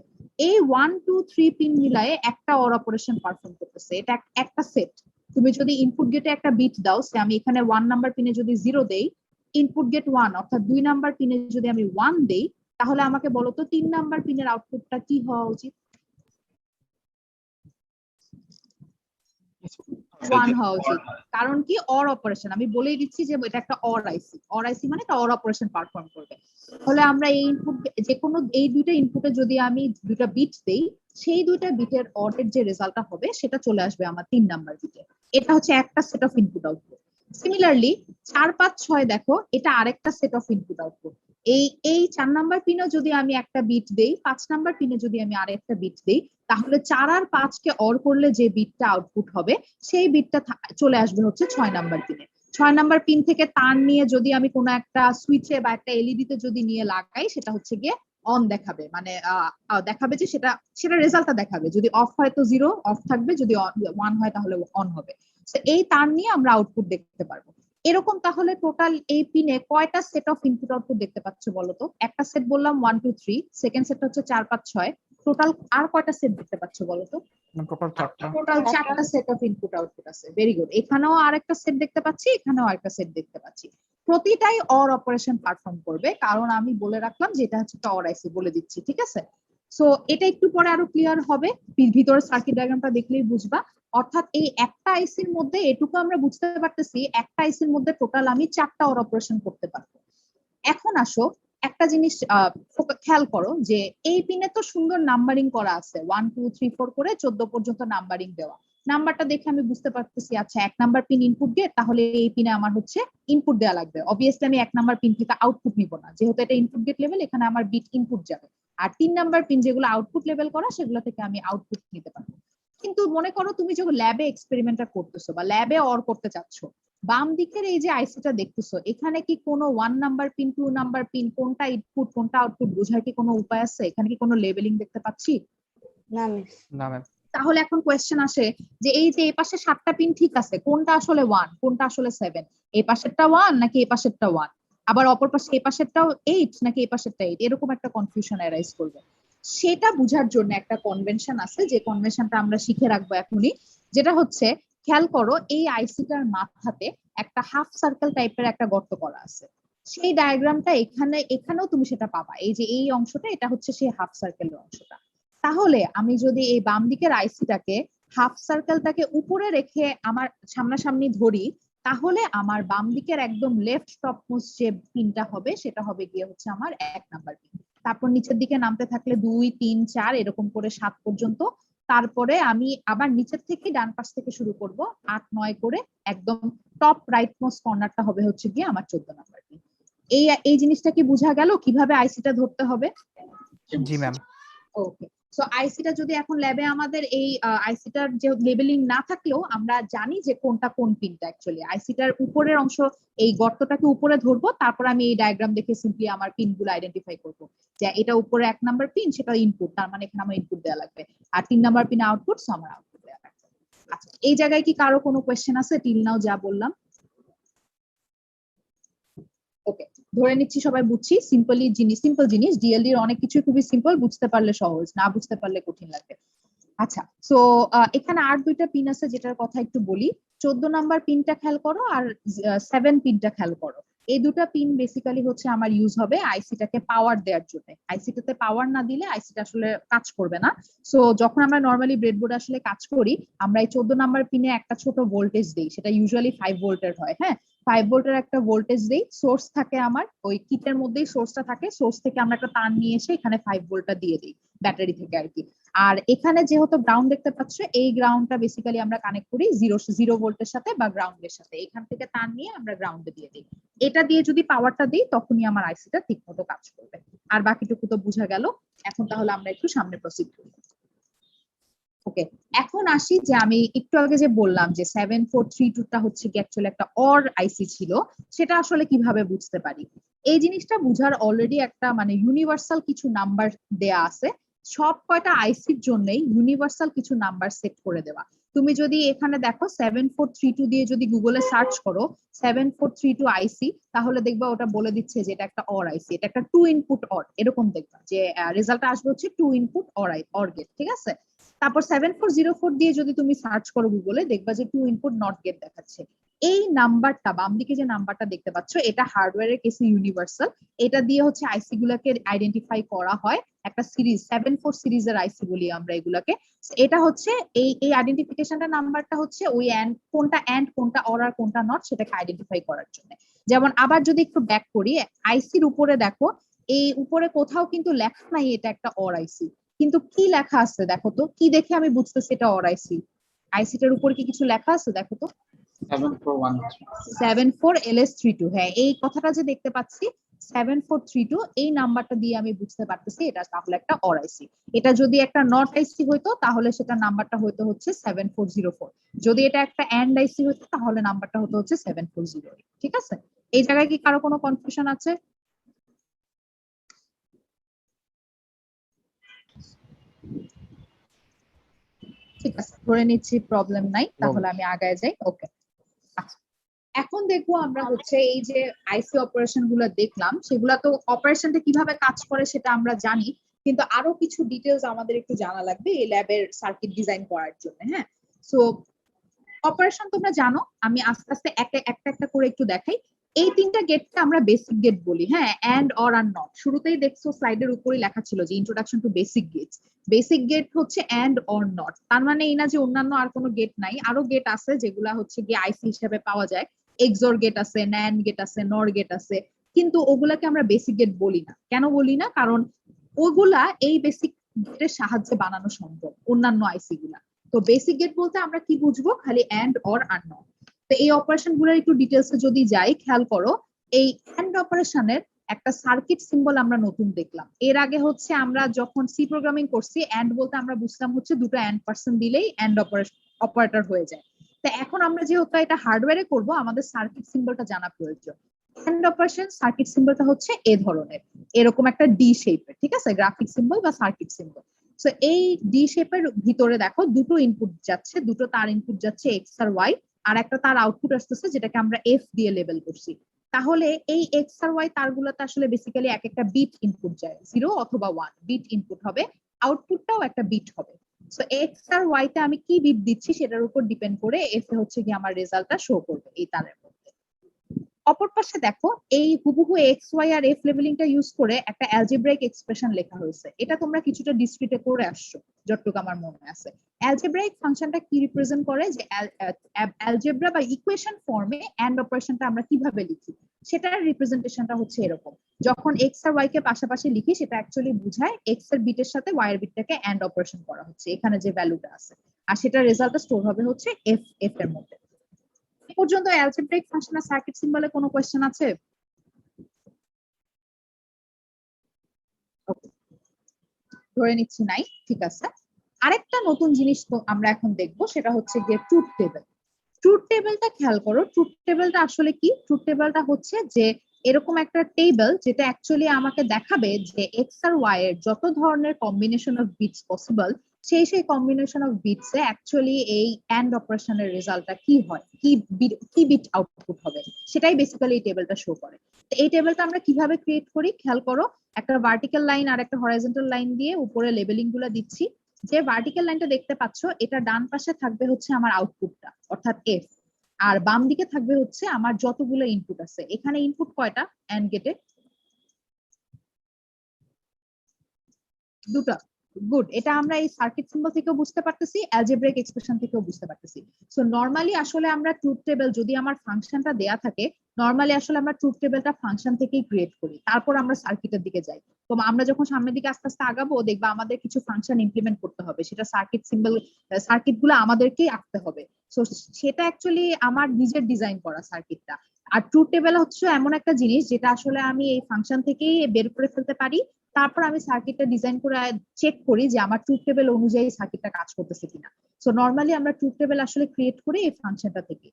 এই 1 2 3 পিন মিলায়ে একটা অর অপারেশন পারফর্ম করতেছে। এটা একটা সেট। তুমি যদি ইনপুট গেটে একটা বিট দাও, সে আমি এখানে 1 নাম্বার পিনে যদি 0 দেই, ইনপুট গেট 1 অর্থাৎ 2 নাম্বার পিনে যদি আমি 1 দেই, তাহলে আমাকে বলো তো 3 নাম্বার পিনের আউটপুটটা কি হওয়া উচিত? 1 হওয়া উচিত। কারণ কি? Or operation. আমি বলেই দিচ্ছি যে এটা একটা অর আইসি। অর আইসি মানে এটা অর অপারেশন পারফর্ম করবে। তাহলে আমরা এই ইনপুট, যে কোনো এই দুইটা ইনপুটে যদি আমি দুইটা বিট দেই, সেই দুইটা বিটের অরের যে রেজাল্টটা হবে সেটা চলে আসবে আমার 3 নাম্বার বিটে। এটা হচ্ছে একটা set of input output. Similarly 4 5 6 দেখো, এটা আরেকটা সেট অফ ইনপুট আউটপুট। এই 4 নাম্বার পিনে যদি আমি একটা বিট দেই, 5 নাম্বার পিনে যদি আমি আরেকটা বিট দেই, তাহলে 4 আর 5 কে অর করলে যে বিটটা আউটপুট হবে সেই বিটটা চলে আসবে হচ্ছে 6 নাম্বার পিনে। 6 নাম্বার পিন থেকে তার নিয়ে যদি আমি কোনো একটা সুইচে বা একটা এলইডি তে যদি নিয়ে লাগাই, সেটা হচ্ছে গিয়ে অন দেখাবে, মানে দেখাবে যে সেটা রেজাল্টটা দেখাবে। যদি অফ হয় তো 0 অফ থাকবে, যদি 1 হয় তাহলে অন হবে। তো এই তার নিয়ে আমরা আউটপুট দেখতে পারবো। এরকম তাহলে টোটাল এই পিনে কয়টা সেট অফ ইনপুট আউটপুট দেখতে পাচ্ছ বলো তো? একটা সেট বললাম 1 2 3, সেকেন্ড সেট হচ্ছে 4 5 6, টোটাল আর কয়টা সেট দেখতে পাচ্ছ বলো তো? টোটাল 4টা। টোটাল 4টা সেট অফ ইনপুট আউটপুট আছে। Very good. এখানেও আরেকটা সেট দেখতে পাচ্ছি, এখানেও আরেকটা সেট দেখতে পাচ্ছি। প্রতিটাই অর অপারেশন পারফর্ম করবে, কারণ আমি বলে রাখলাম যে এটা হচ্ছে অর আইসি, বলে দিচ্ছি। ঠিক আছে, সো এটা একটু পরে আরো ক্লিয়ার হবে, ভিতরের সার্কিট ডায়াগ্রামটা দেখলেই বুঝবা। অর্থাৎ এই একটা আইসির মধ্যে এটুকু আমরা বুঝতে পারতেছি, একটা আইসির মধ্যে টোটাল আমি 4টা অর অপারেশন করতে পারবো। এখন আসো একটা জিনিস খেয়াল করো, যে এই পিনে তো সুন্দর নাম্বারিং করা আছে, 1 2 3 4 করে 14 পর্যন্ত নাম্বারিং দেওয়া। নাম্বারটা দেখে আমি বুঝতে পারতেছি, আচ্ছা 1 নাম্বার পিন ইনপুট গেট, তাহলে এই পিনে আমার হচ্ছে ইনপুট দেওয়া লাগবে। অবভিয়াসলি আমি 1 নাম্বার পিন থেকে আউটপুট নিব না, যেহেতু এটা ইনপুট গেট লেভেল, এখানে আমার বিট ইনপুট যাবে। আর 3 নাম্বার পিন যেগুলো আউটপুট লেভেল করা, সেগুলো থেকে আমি আউটপুট নিতে পারবো। কিন্তু মনে করো তুমি যখন ল্যাবে এক্সপেরিমেন্টটা করতেছো বা ল্যাবে অর করতে চাচ্ছ, বাম দিকের এই যে আইসিটা দেখতেছো, এখানে কি কোনো 1 নাম্বার পিন 2 নাম্বার পিন কোনটা ইনপুট কোনটা আউটপুট বোঝার কি কোনো উপায় আছে? এখানে কি কোনো লেবেলিং দেখতে পাচ্ছি? না মিস। না ম্যাম। তাহলে এখন কোয়েশ্চেন আসে যে এই যে এই পাশে 7টা পিন ঠিক আছে, কোনটা আসলে 1 কোনটা আসলে 7? এই পাশেরটা 1 নাকি এই পাশেরটা 1? আবার অপর পাশে এই পাশেরটাও 8 নাকি এই পাশেরটা 8? এরকম একটা কনফিউশন অ্যারাইজ করবে। সেটা বোঝার জন্য একটা কনভেনশন আছে, যে কনভেনশনটা আমরা শিখে রাখবো এখনই, যেটা হচ্ছে, খেয়াল করো এই আইসিটার মাথাতে একটা হাফ সার্কেল টাইপের একটা গর্ত করা আছে। সেই ডায়াগ্রামটা এখানেও তুমি সেটা পাবা। এই যে এই অংশটা, এটা হচ্ছে সেই হাফ সার্কেলের অংশটা। তাহলে আমি যদি এই বাম দিকের আইসিটাকে হাফ সার্কেলটাকে উপরে রেখে আমার সামনাসামনি ধরি, তাহলে আমার বাম দিকের একদম লেফট টপ মোস্ট যে পিনটা হবে, সেটা হবে গিয়ে হচ্ছে আমার 1 নাম্বার পিন। তারপর নিচের দিকে নামতে থাকলে 2 3 4 এরকম করে 7 পর্যন্ত। তারপরে আমি আবার নিচের থেকে ডান পাশ থেকে শুরু করব, 8 9 করে একদম টপ রাইট মোস্ট কর্নারটা হবে হচ্ছে গিয়ে আমার 14 নাম্বার পিন। এই জিনিসটা কি বোঝা গেল কিভাবে আইসিটা ধরতে হবে? জি ম্যাম। ওকে, সো আইসিটা যদি এখন ল্যাবে আমাদের এই আইসিটার যে লেবেলিং না থাকলেও আমরা জানি যে কোনটা কোন পিনটা। অ্যাকচুয়ালি আইসিটার উপরের অংশ, এই গর্তটাকে উপরে ধরবো, তারপর আমি এই ডায়াগ্রাম দেখে সিম্পলি আমার পিনগুলো আইডেন্টিফাই করবো, যে এটা উপরে 1 নাম্বার পিন, সেটা ইনপুট, তার মানে এখানে আমার ইনপুট দেওয়া লাগবে। আর 3 নাম্বার পিন আউটপুট, সো আমার আউটপুট দেওয়া লাগবে। আচ্ছা, এই জায়গায় কি কারো কোনো কোয়েশ্চেন আছে টিল নাও যা বললাম? ওকে, ধরে নিচ্ছি সবাই বুঝছি, সিম্পল জিনিস, ডিএলডি এর অনেক কিছু খুবই সিম্পল, বুঝতে পারলে সহজ, না বুঝতে পারলে কঠিন লাগবে। আচ্ছা, সো এখানে আর দুইটা পিন আছে যেটার কথা একটু বলি। 14 নাম্বার পিনটা খেয়াল করো আর 7 পিনটা খেয়াল করো। এই দুটা পিন বেসিক্যালি হচ্ছে আমার ইউজ হবে আইসিটাকে পাওয়ার দেওয়ার জন্য। আইসিটাতে পাওয়ার না দিলে আইসিটা আসলে কাজ করবে না। সো যখন আমরা নর্মালি ব্রেডবোর্ডে আসলে কাজ করি, আমরা এই 14 নাম্বার পিনে একটা ছোট ভোল্টেজ দিই, সেটা ইউজুয়ালি 5 ভোল্টের হয়। হ্যাঁ, 5 ভোল্টের একটা ভোল্টেজ দেই, সোর্স থাকে আমার ওই কিটের মধ্যেই, সোর্সটা থাকে, সোর্স থেকে আমরা একটা তার নিয়ে এসে এখানে 5 ভোল্টটা দিয়ে দিই ব্যাটারি থেকে আর কি। আর এখানে যেহেতু গ্রাউন্ড দেখতে পাচ্ছ, এই গ্রাউন্ডটা বেসিক্যালি আমরা কানেক্ট করি জিরো ভোল্টের সাথে বা গ্রাউন্ডের সাথে। এখান থেকে তার নিয়ে আমরা গ্রাউন্ডে দিয়ে দিই। এটা দিয়ে যদি পাওয়ারটা দিই তখনই আমার আইসিটা ঠিক মতো কাজ করবে। আর বাকিটুকু তো বোঝা গেল। এখন তাহলে আমরা একটু সামনে প্রসিড করি। ওকে, এখন আসি যে আমি একটু আগে যে বললাম যে 7432টা হচ্ছে কি অ্যাকচুয়ালি একটা অর আইসি ছিল, সেটা আসলে কিভাবে বুঝতে পারি। এই জিনিসটা বুঝার অলরেডি একটা মানে ইউনিভার্সাল কিছু নাম্বার দেয়া আছে। সব কয়টা আইসির জন্যই ইউনিভার্সাল কিছু নাম্বার সেট করে দেওয়া। তুমি যদি এখানে দেখো 7432 দিয়ে যদি গুগলে সার্চ করো 7432 আইসি, তাহলে দেখবা ওটা বলে দিচ্ছে যে এটা একটা অর আইসি, এটা একটা 2 ইনপুট অর, এরকম দেখবা যে রেজাল্ট আসবে হচ্ছে 2 ইনপুট অর গেট। ঠিক আছে, তারপর 7404 দিয়ে যদি তুমি সার্চ করো গুগলে, দেখবা যে 2 ইনপুট নট গেট দেখাচ্ছে। এই নাম্বারটা বাম দিকে যে নাম্বারটা দেখতে পাচ্ছ, এটা হার্ডওয়্যারের কেসে ইউনিভার্সাল। এটা দিয়ে হচ্ছে আইসি গুলাকে আইডেন্টিফাই করা হয়, একটা সিরিজ 74 সিরিজের আইসি বলি আমরা এগুলাকে। এটা হচ্ছে এই এই আইডেন্টিফিকেশনটা নাম্বারটা হচ্ছে ওই কোনটা এন্ড কোনটা অর আর কোনটা নট সেটাকে আইডেন্টিফাই করার জন্য। যেমন আবার যদি একটু ব্যাক করি, আইসির উপরে দেখো, এই উপরে কোথাও কিন্তু লেখা নাই এটা একটা অর আইসি, কিন্তু কি লেখা আছে দেখো তো, কি দেখে আমি বুঝতেছি এটা অর আইসি? আইসিটার উপরে কি কিছু লেখা আছে দেখো তো। 74LS32, হ্যাঁ এই কথাটা যে দেখতে পাচ্ছি 7432, এই নাম্বারটা দিয়ে আমি বুঝতে পারতেছি এটা তাহলে একটা অর আইসি। এটা যদি একটা নট আইসি হইতো তাহলে সেটা নাম্বারটা হয়তো হচ্ছে 7404। যদি এটা একটা এন্ড আইসি হইতো তাহলে নাম্বারটা হতো হচ্ছে 7408। ঠিক আছে, এই জায়গায় কি কারো কোনো কনফিউশন আছে? ঠিক আছে, ধরে নিচ্ছি প্রবলেম নাই, তাহলে আমি আগায় যাই। ওকে, এখন দেখবো আমরা হচ্ছে এই যে আইসি অপারেশন গুলো দেখলাম, সেগুলা তো অপারেশনটা কিভাবে কাজ করে সেটা আমরা জানি, কিন্তু আরো কিছু ডিটেলস আমাদের একটু জানা লাগবে এই ল্যাবের সার্কিট ডিজাইন করার জন্য। হ্যাঁ, সো অপারেশন তোমরা জানো, আমি আস্তে আস্তে একটা একটা করে একটু দেখাই। এই তিনটা গেটকে আমরা বেসিক গেট বলি। হ্যাঁ, এন্ড অর আর নট, শুরুতেই দেখছো স্লাইডের উপরেই লেখা ছিল যে introduction to basic gates. Basic gate হচ্ছে এন্ড অর নট, তার মানে এই না যে অন্যান্য আর কোনো গেট নাই, আরো গেট আছে যেগুলা হচ্ছে গিয়ে আইসি হিসেবে পাওয়া যায়। এক্সর গেট আছে, ন্যান্ড গেট আছে, নর গেট আছে, কিন্তু ওগুলাকে আমরা বেসিক গেট বলি না। কেন বলি না? কারণ ওগুলা এই বেসিক গেটের সাহায্যে বানানো সম্ভব অন্যান্য আইসি গুলা। তো বেসিক গেট বলতে আমরা কি বুঝবো? খালি এন্ড অর আর নট। তো এই অপারেশন গুলোর একটু ডিটেলস যদি যাই, খেয়াল করো এই এন্ড অপারেশনের একটা সার্কিট সিম্বল আমরা নতুন দেখলাম। এর আগে হচ্ছে আমরা যখন সি প্রোগ্রামিং করছি, এন্ড বলতে আমরা বুঝতাম হচ্ছে দুটো এন্ড পার্সন দিলেই এন্ড অপারেটর হয়ে যায়। তো এখন আমরা যেহেতু এটা হার্ডওয়্যারে করব, আমাদের সার্কিট সিম্বলটা জানা প্রয়োজন। এন্ড অপারেশন সার্কিট সিম্বলটা হচ্ছে এ ধরনের, এরকম একটা ডি শেপের। ঠিক আছে, গ্রাফিক সিম্বল বা সার্কিট সিম্বল। সো এই ডি শেপের ভিতরে দেখো দুটো ইনপুট যাচ্ছে, দুটো তার ইনপুট যাচ্ছে এক্স আর ওয়াই, আর একটা তার আউটপুট আসতেছে যেটাকে আমরা এফ দিয়ে লেবেল করছি। তাহলে এই এক্স আর ওয়াই তারগুলোতে আসলে বেসিক্যালি এক একটা বিট ইনপুট যায়, 0 অথবা 1 বিট ইনপুট হবে, আউটপুটটাও একটা বিট হবে। সো এক্স আর ওয়াই তে আমি কি বিট দিচ্ছি সেটার উপর ডিপেন্ড করে এফ এ হচ্ছে কি আমার রেজাল্টটা শো করবে এই তারের মধ্যে। অপর পাশে দেখো এই হুবহু এক্স ওয়াই আর এফ লেবেলিংটা ইউজ করে একটা অ্যালজেব্রাইক এক্সপ্রেশন লেখা হয়েছে। এটা তোমরা কিছুটা ডিসক্রিটে করে আসছো যতটুকু আমার মনে আছে। অ্যালজেব্রাইক ফাংশনটা কি রিপ্রেজেন্ট করে, যে অ্যালজেব্রা বা ইকুয়েশন ফর্মে এন্ড অপারেশনটা আমরা কিভাবে লিখি সেটার রিপ্রেজেন্টেশনটা হচ্ছে এরকম। যখন এক্স আর ওয়াই কে পাশাপাশি লিখি সেটা অ্যাকচুয়ালি বোঝায় এক্স এর বিটের সাথে ওয়াই এর বিটটাকে এন্ড অপারেশন করা হচ্ছে, এখানে যে ভ্যালুটা আছে, আর সেটার রেজাল্টটা স্টোর হবে হচ্ছে এফ এর মধ্যে। পর্যন্ত অ্যালজেব্রাইক ফাংশন আর সার্কিট সিম্বলে কোনো কোশ্চেন আছে? ধরে নিচ্ছি নাই। ঠিক আছে, আরেকটা নতুন জিনিস তো আমরা এখন দেখবো, সেটা হচ্ছে গিয়ে ট্রুথ টেবিল। ট্রুথ টেবিলটা খেয়াল করো, ট্রুথ টেবিলটা আসলে কি? ট্রুথ টেবিলটা হচ্ছে যে এরকম একটা টেবিল যেটা অ্যাকচুয়ালি আমাকে দেখাবে যে এক্স আর ওয়াই এর যত ধরনের কম্বিনেশন অফ বিটস পসিবল সেই কম্বিনেশন অফ বিটস এ অ্যাকচুয়ালি এই এন্ড অপারেশনের রেজাল্টটা কি হয়, কি বিট আউটপুট হবে, সেটাই বেসিক্যালি এই টেবিলটা শো করে। তো এই টেবিলটা আমরা কিভাবে ক্রিয়েট করি খেয়াল করো, একটা ভার্টিক্যাল লাইন আর একটা হরাইজন্টাল লাইন দিয়ে উপরে লেবেলিং গুলো দিচ্ছি। যে ভার্টিক্যাল লাইনটা দেখতে পাচ্ছ, এটা ডান পাশে থাকবে হচ্ছে আমার আউটপুটটা অর্থাৎ এফ, আর বাম দিকে থাকবে হচ্ছে আমার যতগুলো ইনপুট আছে। এখানে ইনপুট কয়টা এন্ড গেটে? দুটো। গুড, এটা আমরা এই সার্কিট সিম্বল থেকেও বুঝতে পারতেছি, অ্যালজেব্রাইক এক্সপ্রেশন থেকেও বুঝতে পারতেছি। সো নরমালি আসলে আমরা ট্রুথ টেবিল, যদি আমার ফাংশনটা দেয়া থাকে, নরমালি আসলে আমরা ট্রুথ টেবিলটা ফাংশন থেকেই ক্রিয়েট করি, তারপর আমরা সার্কিটের দিকে যাই। তো আমরা যখন সামনের দিকে আস্তে আস্তে আগাবো, দেখবা আমাদের কিছু ফাংশন ইমপ্লিমেন্ট করতে হবে, সেটা সার্কিট সিম্বল, সার্কিট গুলো আমাদেরকেই আঁকতে হবে। সো সেটা অ্যাকচুয়ালি আমার নিজের ডিজাইন করা সার্কিটটা। আর ট্রুথ টেবিল হচ্ছে এমন একটা জিনিস যেটা আসলে আমি এই ফাংশন থেকেই বের করে ফেলতে পারি, তারপর আমি সার্কিটটা ডিজাইন করে চেক করি যে আমার ট্রুথ টেবিল অনুযায়ী সার্কিটটা কাজ করতেছে কিনা। সো নরমালি আমরা ট্রুথ টেবিল আসলে ক্রিয়েট করি এই ফাংশনটা থেকে।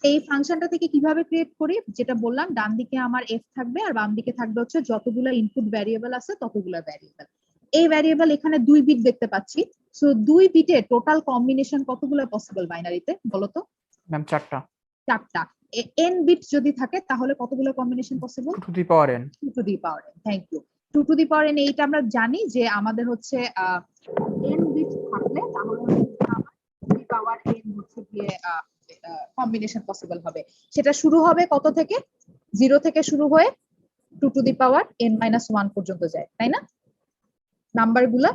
এই ফাংশনটা থেকে কিভাবে ক্রিয়েট করি, যেটা বললাম, ডান দিকে আমার এফ থাকবে আর বাম দিকে থাকবে হচ্ছে যতগুলো ইনপুট ভ্যারিয়েবল আছে ততগুলো ভ্যারিয়েবল। এই ভ্যারিয়েবল এখানে 2 বিট দেখতে পাচ্ছি। সো 2 বিটের টোটাল কম্বিনেশন কতগুলো পসিবল বাইনারিতে বলো তো? ম্যাম 4টা। 4টা। n বিট যদি থাকে তাহলে কতগুলো combination possible? 2 to the power n। 2 to the power n, thank you. 2 to the power n, এইটা আমরা জানি যে আমাদের হচ্ছে n বিট থাকলে তাহলে টু দি পাওয়ার n হচ্ছে গিয়ে কম্বিনেশন পসিবল হবে। সেটা শুরু হবে কত থেকে? 0 থেকে শুরু হয়ে 2 টু দি পাওয়ার n - 1 পর্যন্ত যায়, তাই না নাম্বার গুলা?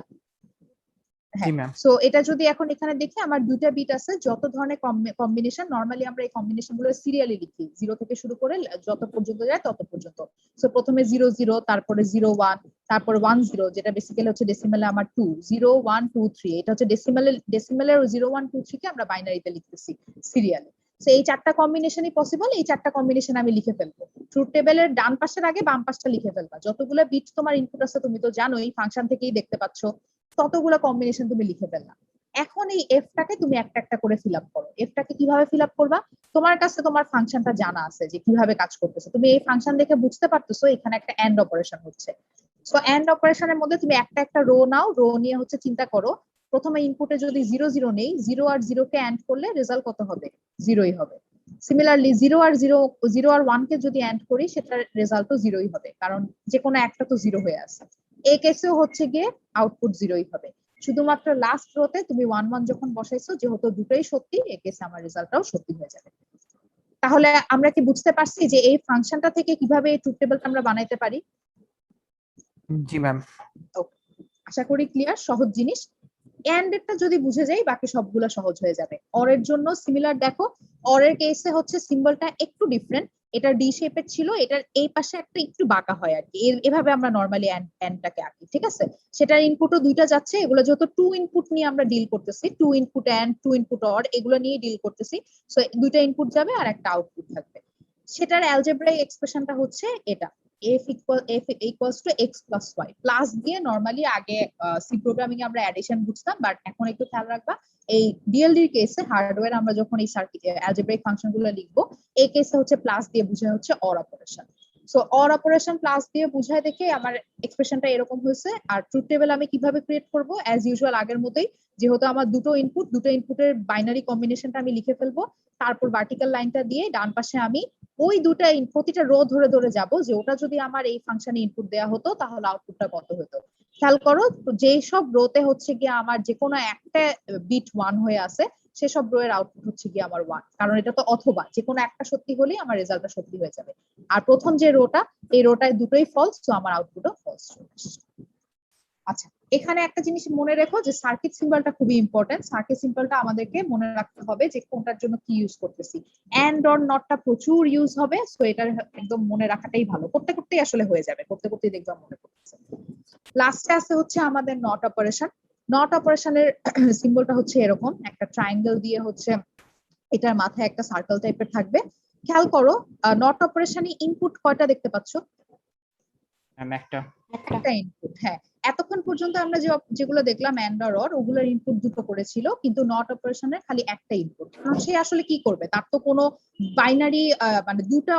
জি ম্যাম। সো এটা যদি এখন এখানে দেখি, আমার দুইটা বিট আছে, যত ধরনের কম্বিনেশন, নরমালি আমরা এই কম্বিনেশন গুলো সিরিয়ালি লিখি, 0 থেকে শুরু করে যত পর্যন্ত যায় তত পর্যন্ত। সো প্রথমে 0 0, তারপরে 0 1, তারপরে 1 0, যেটা বেসিক্যালি হচ্ছে ডেসিমেলে আমার 2 0 1 2 3, এটা হচ্ছে ডেসিমেলের 0 1 2 3 কে আমরা বাইনারিতে লিখতেছি সিরিয়ালি। সো এই 4টা কম্বিনেশনই পসিবল, এই 4টা কম্বিনেশন আমি লিখে ফেলবো। ট্রুথ টেবিলের ডান পাশের আগে বাম পাশটা লিখে ফেলবা, যতগুলো বিট তোমার ইনপুট আছে তুমি তো জানোই, ফাংশন থেকেই দেখতে পাচ্ছ, ততগুলো কম্বিনেশন তুমি লিখে ফেললা। এখন এই এফটাকে তুমি একটা একটা করে ফিল আপ করো। এফটাকে কিভাবে ফিল আপ করবা? তোমার কাছে তোমার ফাংশনটা জানা আছে যে কিভাবে কাজ করতেছে, তুমি এই ফাংশন দেখে বুঝতে পারতেছো এখানে একটা এন্ড অপারেশন হচ্ছে। সো এন্ড অপারেশনের মধ্যে তুমি একটা একটা রো নাও, রো নিয়ে হচ্ছে চিন্তা করো, প্রথমে ইনপুটে যদি 0 0 নেই, 0 আর 0 কে এন্ড করলে রেজাল্ট কত হবে? 0ই হবে। সিমিলারলি 0 আর 0, 0 আর 1 কে যদি এন্ড করি, সেটার রেজাল্টও 0ই হবে, কারণ যে কোনো একটা তো 0 হয়ে আছে। এই কেসেও হচ্ছে গিয়ে আউটপুট 0ই হবে। শুধুমাত্র লাস্ট রোতে তুমি 1 1 যখন বসাইছো, যেহেতু দুটোই সত্যি, এই কেসে আমার রেজাল্টটাও সত্যি হয়ে যাবে। তাহলে আমরা কি বুঝতে পারছি যে এই ফাংশনটা থেকে কিভাবে এই ট্রুথ টেবিলটা আমরা বানাইতে পারি? জি ম্যাম। আশা করি ক্লিয়ার, সহজ জিনিস। এন্ড এরটা যদি বুঝে যাই, বাকি সবগুলো সহজ হয়ে যাবে। অর এর জন্য সিমিলার, দেখো অর এর কেসে হচ্ছে সিম্বলটা একটু ডিফারেন্ট, এটা ডি শেপের ছিল, এটার এই পাশে একটা একটু বাঁকা হয় আর কি, এভাবে আমরা নরমালি এন্ডটাকে আঁকি, ঠিক আছে? সেটার ইনপুটও দুইটা যাচ্ছে, এগুলো যত 2 ইনপুট নিয়ে আমরা ডিল করতেছি, 2 ইনপুট এন্ড 2 ইনপুট অর, এগুলো নিয়ে ডিল করতেছি। সো দুইটা ইনপুট যাবে আর একটা আউটপুট থাকবে। সেটার অ্যালজেব্রাইক এক্সপ্রেশনটা হচ্ছে এটা, f equals to x plus y, plus দিয়ে নরমালি আগে সি প্রোগ্রামিং এ আমরা অ্যাডিশন বুঝতাম, বাট এখন একটু খেয়াল রাখবা, এই ডিএলডি কেসে হার্ডওয়্যার আমরা যখন এই সার্কিট অ্যালজেব্রাইক ফাংশন গুলো লিখবো, এই কেসে হচ্ছে প্লাস দিয়ে বোঝায় হচ্ছে or operation. So or operation plus দিয়ে বোঝায় দেখে আমার এক্সপ্রেশনটা এরকম হয়েছে। আর ট্রুথ টেবিল আমি কিভাবে ক্রিয়েট করব? অ্যাজ ইউজুয়াল আগের মতোই, যেহেতু আমার দুটো ইনপুটের বাইনারি কম্বিনেশনটা আমি লিখে ফেলবো, তারপর ভার্টিক্যাল লাইনটা দিয়ে ডান পাশে আমি ওই দুটা প্রতিটা রো ধরে ধরে যাব, যে ওটা যদি আমার এই ফাংশনে ইনপুট দেওয়া হতো তাহলে আউটপুটটা কত হতো। খেয়াল করো, যেই সব রোতে হচ্ছে গিয়ে আমার যে কোনো একটা বিট 1 হয়ে আছে, সেসব রো এর আউটপুট হচ্ছে গিয়ে আমার 1, কারণ এটা তো অথবা যে কোনো একটা সত্যি হলেই আমার রেজাল্টটা সত্যি হয়ে যাবে। আর প্রথম যে রোটা, এই রোটায় দুটোই ফলস, তো আমার আউটপুটও ফলস চলে আসছে। আচ্ছা, এখানে একটা জিনিস মনে রেখো যে সার্কিট সিম্বলটা খুবই ইম্পর্টেন্ট। সার্কিট সিম্বলটা আমাদেরকে মনে রাখতে হবে যে কোনটার জন্য কি ইউজ করতেছি। এন্ড অর নটটা প্রচুর ইউজ হবে, সো এটা একদম মনে রাখাটাই ভালো, করতে করতেই আসলে হয়ে যাবে, করতে করতেই দেখবা মনে পড়তেছে। লাস্টে আছে হচ্ছে আমাদের নট অপারেশন। নট অপারেশনের সিম্বলটা হচ্ছে এরকম, একটা ট্রায়াঙ্গেল দিয়ে হচ্ছে এটার মাথায় একটা সার্কেল টাইপের থাকবে। খেয়াল করো, নট অপারেশনে ইনপুট কয়টা দেখতে পাচ্ছ? একটা ইনপুট। হ্যাঁ, এতক্ষণ পর্যন্ত আমরা যেগুলো দেখলাম এন্ড আর অর, ওগুলোর ইনপুট দুটো করেছিল, কিন্তু নট অপারেশনের খালি একটা ইনপুট। কারণ সে আসলে কি করবে, তার তো কোনো বাইনারি মানে দুটা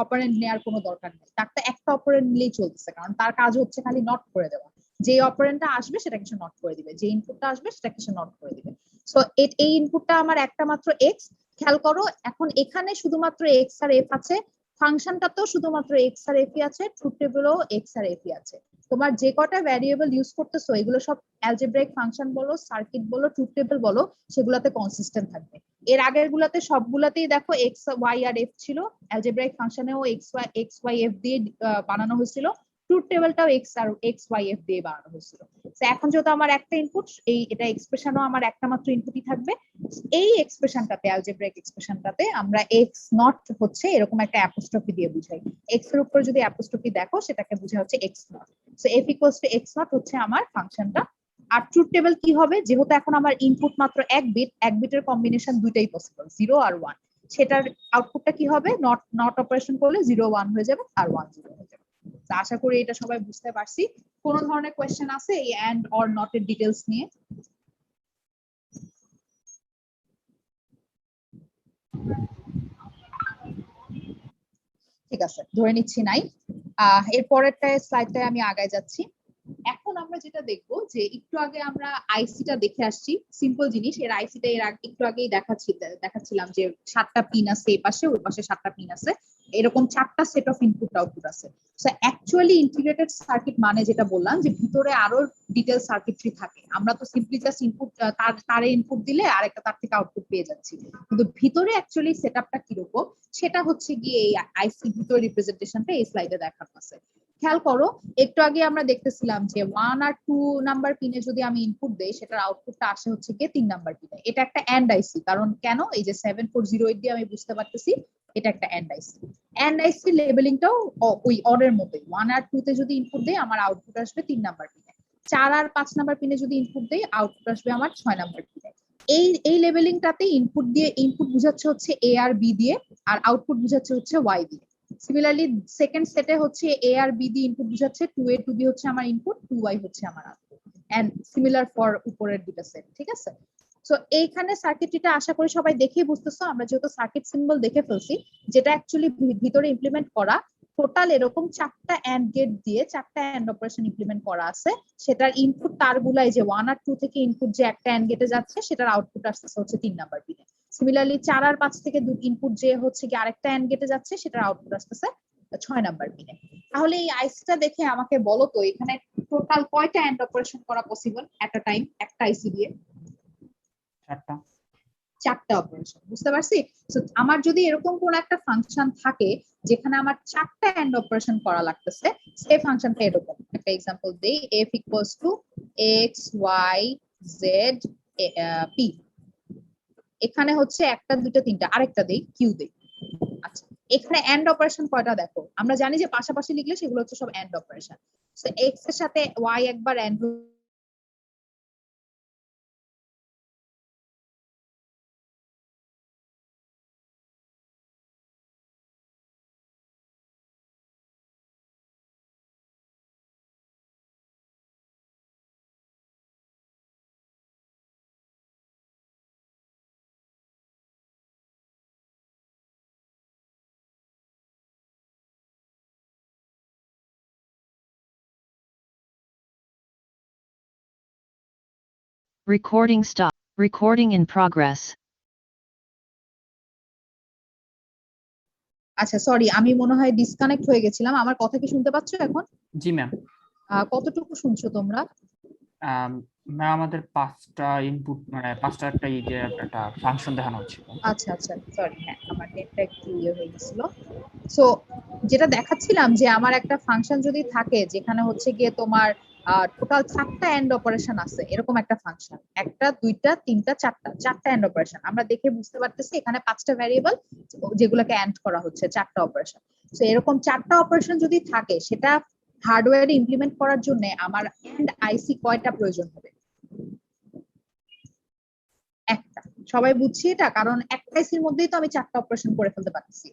অপারেন্ড নেওয়ার কোনো দরকার নেই, তার তো একটা অপারেন্ড নিলেই চলতেছে, কারণ তার কাজ হচ্ছে খালি নট করে দেওয়া। যে অপারেন্ডটা আসবে সেটাকে সে নট করে দিবে, যে ইনপুটটা আসবে সেটাকে সে নট করে দিবে। সো এই ইনপুটটা আমার একটা মাত্র এক্স। খেয়াল করো এখন এখানে শুধুমাত্র এক্স আর এফ আছে, ফাংশনটাতেও শুধুমাত্র এক্স আর এফ আছে, ট্রুথ টেবিলও এক্স আর এফ আছে। তোমার যে কটা ভ্যারিয়েবল ইউজ করতেছো এগুলো সব অ্যালজেব্রাইক ফাংশন বলো, সার্কিট বলো, ট্রুথ টেবিল বলো, সেগুলাতে কনসিস্টেন্ট থাকবে। এর আগের গুলাতে সবগুলাতেই দেখো এক্স ওয়াই আর এফ ছিল, অ্যালজেব্রাইক ফাংশনেও এক্স ওয়াই এফ দিয়ে বানানো হয়েছিল, ট্রুথ টেবিলটাও এক্স ওয়াই এফ দিয়ে বানানো হয়েছিল। তো এখন যেহেতু আমার একটা ইনপুট, এটা এক্সপ্রেশনও আমার একটা মাত্র ইনপুটই থাকবে, এই এক্সপ্রেশনটাতে অ্যালজেব্রাইক এক্সপ্রেশনটাতে আমরা এক্স নট হচ্ছে এরকম একটা অ্যাপোস্ট্রফি দিয়ে বুঝাই। এক্স এর উপর যদি অ্যাপোস্ট্রফি দেখো সেটাকে বোঝা হচ্ছে x not. So F equals to x not হচ্ছে আমার ফাংশনটা। আর ট্রুথ টেবিল কি হবে, যেহেতু এখন আমার ইনপুট মাত্র এক বিটের কম্বিনেশন দুইটাই পসিবল, 0 আর 1, সেটার আউটপুটটা কি হবে, নট অপারেশন করলে 0 1 হয়ে যাবে আর 1 0 হয়ে যাবে। তো আশা করি এটা সবাই বুঝতে পারছি। কোন ধরনের কোয়েশ্চেন আছে এই এন্ড অর নট এর ডিটেইলস নিয়ে? ঠিক আছে, ধরে নিচ্ছি নাই। এর পরেরটা স্লাইডটায় আমি আগায় যাচ্ছি। এখন আমরা যেটা দেখবো যে একটু আগে আমরা আইসিটা দেখে আসছি, সিম্পল জিনিস। এর আইসিটা একটু আগেই দেখাচ্ছিলাম যে 7টা পিন আছে, এই পাশে ওই পাশে 7টা পিন আছে, এরকম 4টা সেট অফ ইনপুট আউটপুট আছে। সো অ্যাকচুয়ালি ইন্টিগ্রেটেড সার্কিট মানে যেটা বললাম যে ভিতরে আরো ডিটেইল সার্কিটরি থাকে। আমরা তো সিম্পলি জাস্ট ইনপুট তারে ইনপুট দিলে আরেকটা তার থেকে আউটপুট পেয়ে যাচ্ছি, কিন্তু ভিতরে অ্যাকচুয়ালি সেটআপটা কিরকম সেটা হচ্ছে গিয়ে এই আইসি ভিতরে রিপ্রেজেন্টেশনটা এই স্লাইডে দেখানো আছে। খেয়াল করো, একটু আগে আমরা দেখতেছিলাম যে 1 আর 2 নাম্বার পিনে যদি আমি ইনপুট দেই সেটার আউটপুটটা আসে হচ্ছে গিয়ে 3 নাম্বার পিনে। এটা একটা এন্ড আইসি, কারণ কেন, এই যে 7408 দিয়ে আমি বুঝতে পারতেছি এটা একটা এন্ড আইসি। এন্ড আইসি লেবেলিংটাও ওই অরের মতোই, 1 আর 2 তে যদি ইনপুট দেই আমার আউটপুট আসবে 3 নাম্বার পিনে, 4 আর 5 নাম্বার পিনে যদি ইনপুট দেই আউটপুট আসবে আমার 6 নাম্বার পিনে। এই লেবেলিংটাতে ইনপুট বুঝাচ্ছে হচ্ছে এ আর বি দিয়ে, আর আউটপুট বুঝাচ্ছে হচ্ছে ওয়াই দিয়ে। সিমিলারলি সেকেন্ড সেটে হচ্ছে এ আর বি দিয়ে ইনপুট বুঝাচ্ছে, 2a 2b হচ্ছে আমার ইনপুট, 2y হচ্ছে আমার আউটপুট, এন্ড সিমিলার ফর উপরের দুটো সেট। ঠিক আছে, সো এইখানে সার্কিটরিটা আশা করি সবাই দেখেই বুঝতেছো। আমরা যেহেতু সার্কিট সিম্বল দেখে ফেলছি, যেটা অ্যাকচুয়ালি ভিতরে ইমপ্লিমেন্ট করা, টোটাল এরকম 4টা এন্ড গেট দিয়ে 4টা এন্ড অপারেশন ইমপ্লিমেন্ট করা আছে। সেটার ইনপুট তারগুলাই যে 1 আর 2 থেকে ইনপুট যে একটা এন্ড গেটে যাচ্ছে সেটার আউটপুট আসছে হচ্ছে 3 নাম্বার পিনে। সিমিলারলি 4 আর 5 থেকে ইনপুট যে হচ্ছে কি আরেকটা এন্ড গেটে যাচ্ছে সেটার আউটপুট আসতেছে 6 নাম্বার পিনে। তাহলে এই আইসিটা দেখে আমাকে বলো তো এখানে টোটাল কয়টা এন্ড অপারেশন করা পসিবল এট আ টাইম একটা আইসি দিয়ে? 4টা অপারেশন, বুঝতে পারছি। তো আমার যদি এরকম কোন একটা ফাংশন থাকে যেখানে আমার 4টা এন্ড অপারেশন করা লাগতেছে, সেই ফাংশনটা এরকম একটা এক্সাম্পল দেই, f equals to x y z p। এখানে হচ্ছে একটা দুটো তিনটা, আরেকটা দেই q দেই। আচ্ছা, এখানে এন্ড অপারেশন কয়টা দেখো, আমরা জানি যে পাশাপাশি লিখলে সেগুলো হচ্ছে সব এন্ড অপারেশন। সো x এর সাথে y একবার and, Recording stop. Recording in progress. আচ্ছা সরি, আমি মনে হয় ডিসকানেক্ট হয়ে গেছিলাম। আমার কথা কি শুনতে পাচ্ছ এখন? জি ম্যাম। কতটুকু শুনছো তোমরা? ম্যাম আমাদের 5টা ইনপুট মানে 5টা একটা যে একটা ফাংশন দেখানো হচ্ছে। আচ্ছা আচ্ছা সরি, হ্যাঁ আমার নেটটা একটু হয়ে গেছিল। সো যেটা দেখাচ্ছিলাম যে আমার একটা ফাংশন যদি থাকে যেখানে হচ্ছে গিয়ে তোমার টোটাল 4টা এন্ড অপারেশন আছে, এরকম একটা ফাংশন, একটা দুইটা তিনটা চারটা এন্ড অপারেশন, আমরা দেখে বুঝতে পারতেছি এখানে 5টা ভ্যারিয়েবল যেগুলোকে এন্ড করা হচ্ছে 4টা অপারেশন। সো এরকম 4টা অপারেশন যদি থাকে সেটা হার্ডওয়্যারে ইমপ্লিমেন্ট করার জন্য আমার এন্ড আইসি কয়টা প্রয়োজন হবে? একটা। সবাই বুঝছি এটা, কারণ একটা আইসির মধ্যেই তো আমি 4টা অপারেশন করে ফেলতে পারতেছি।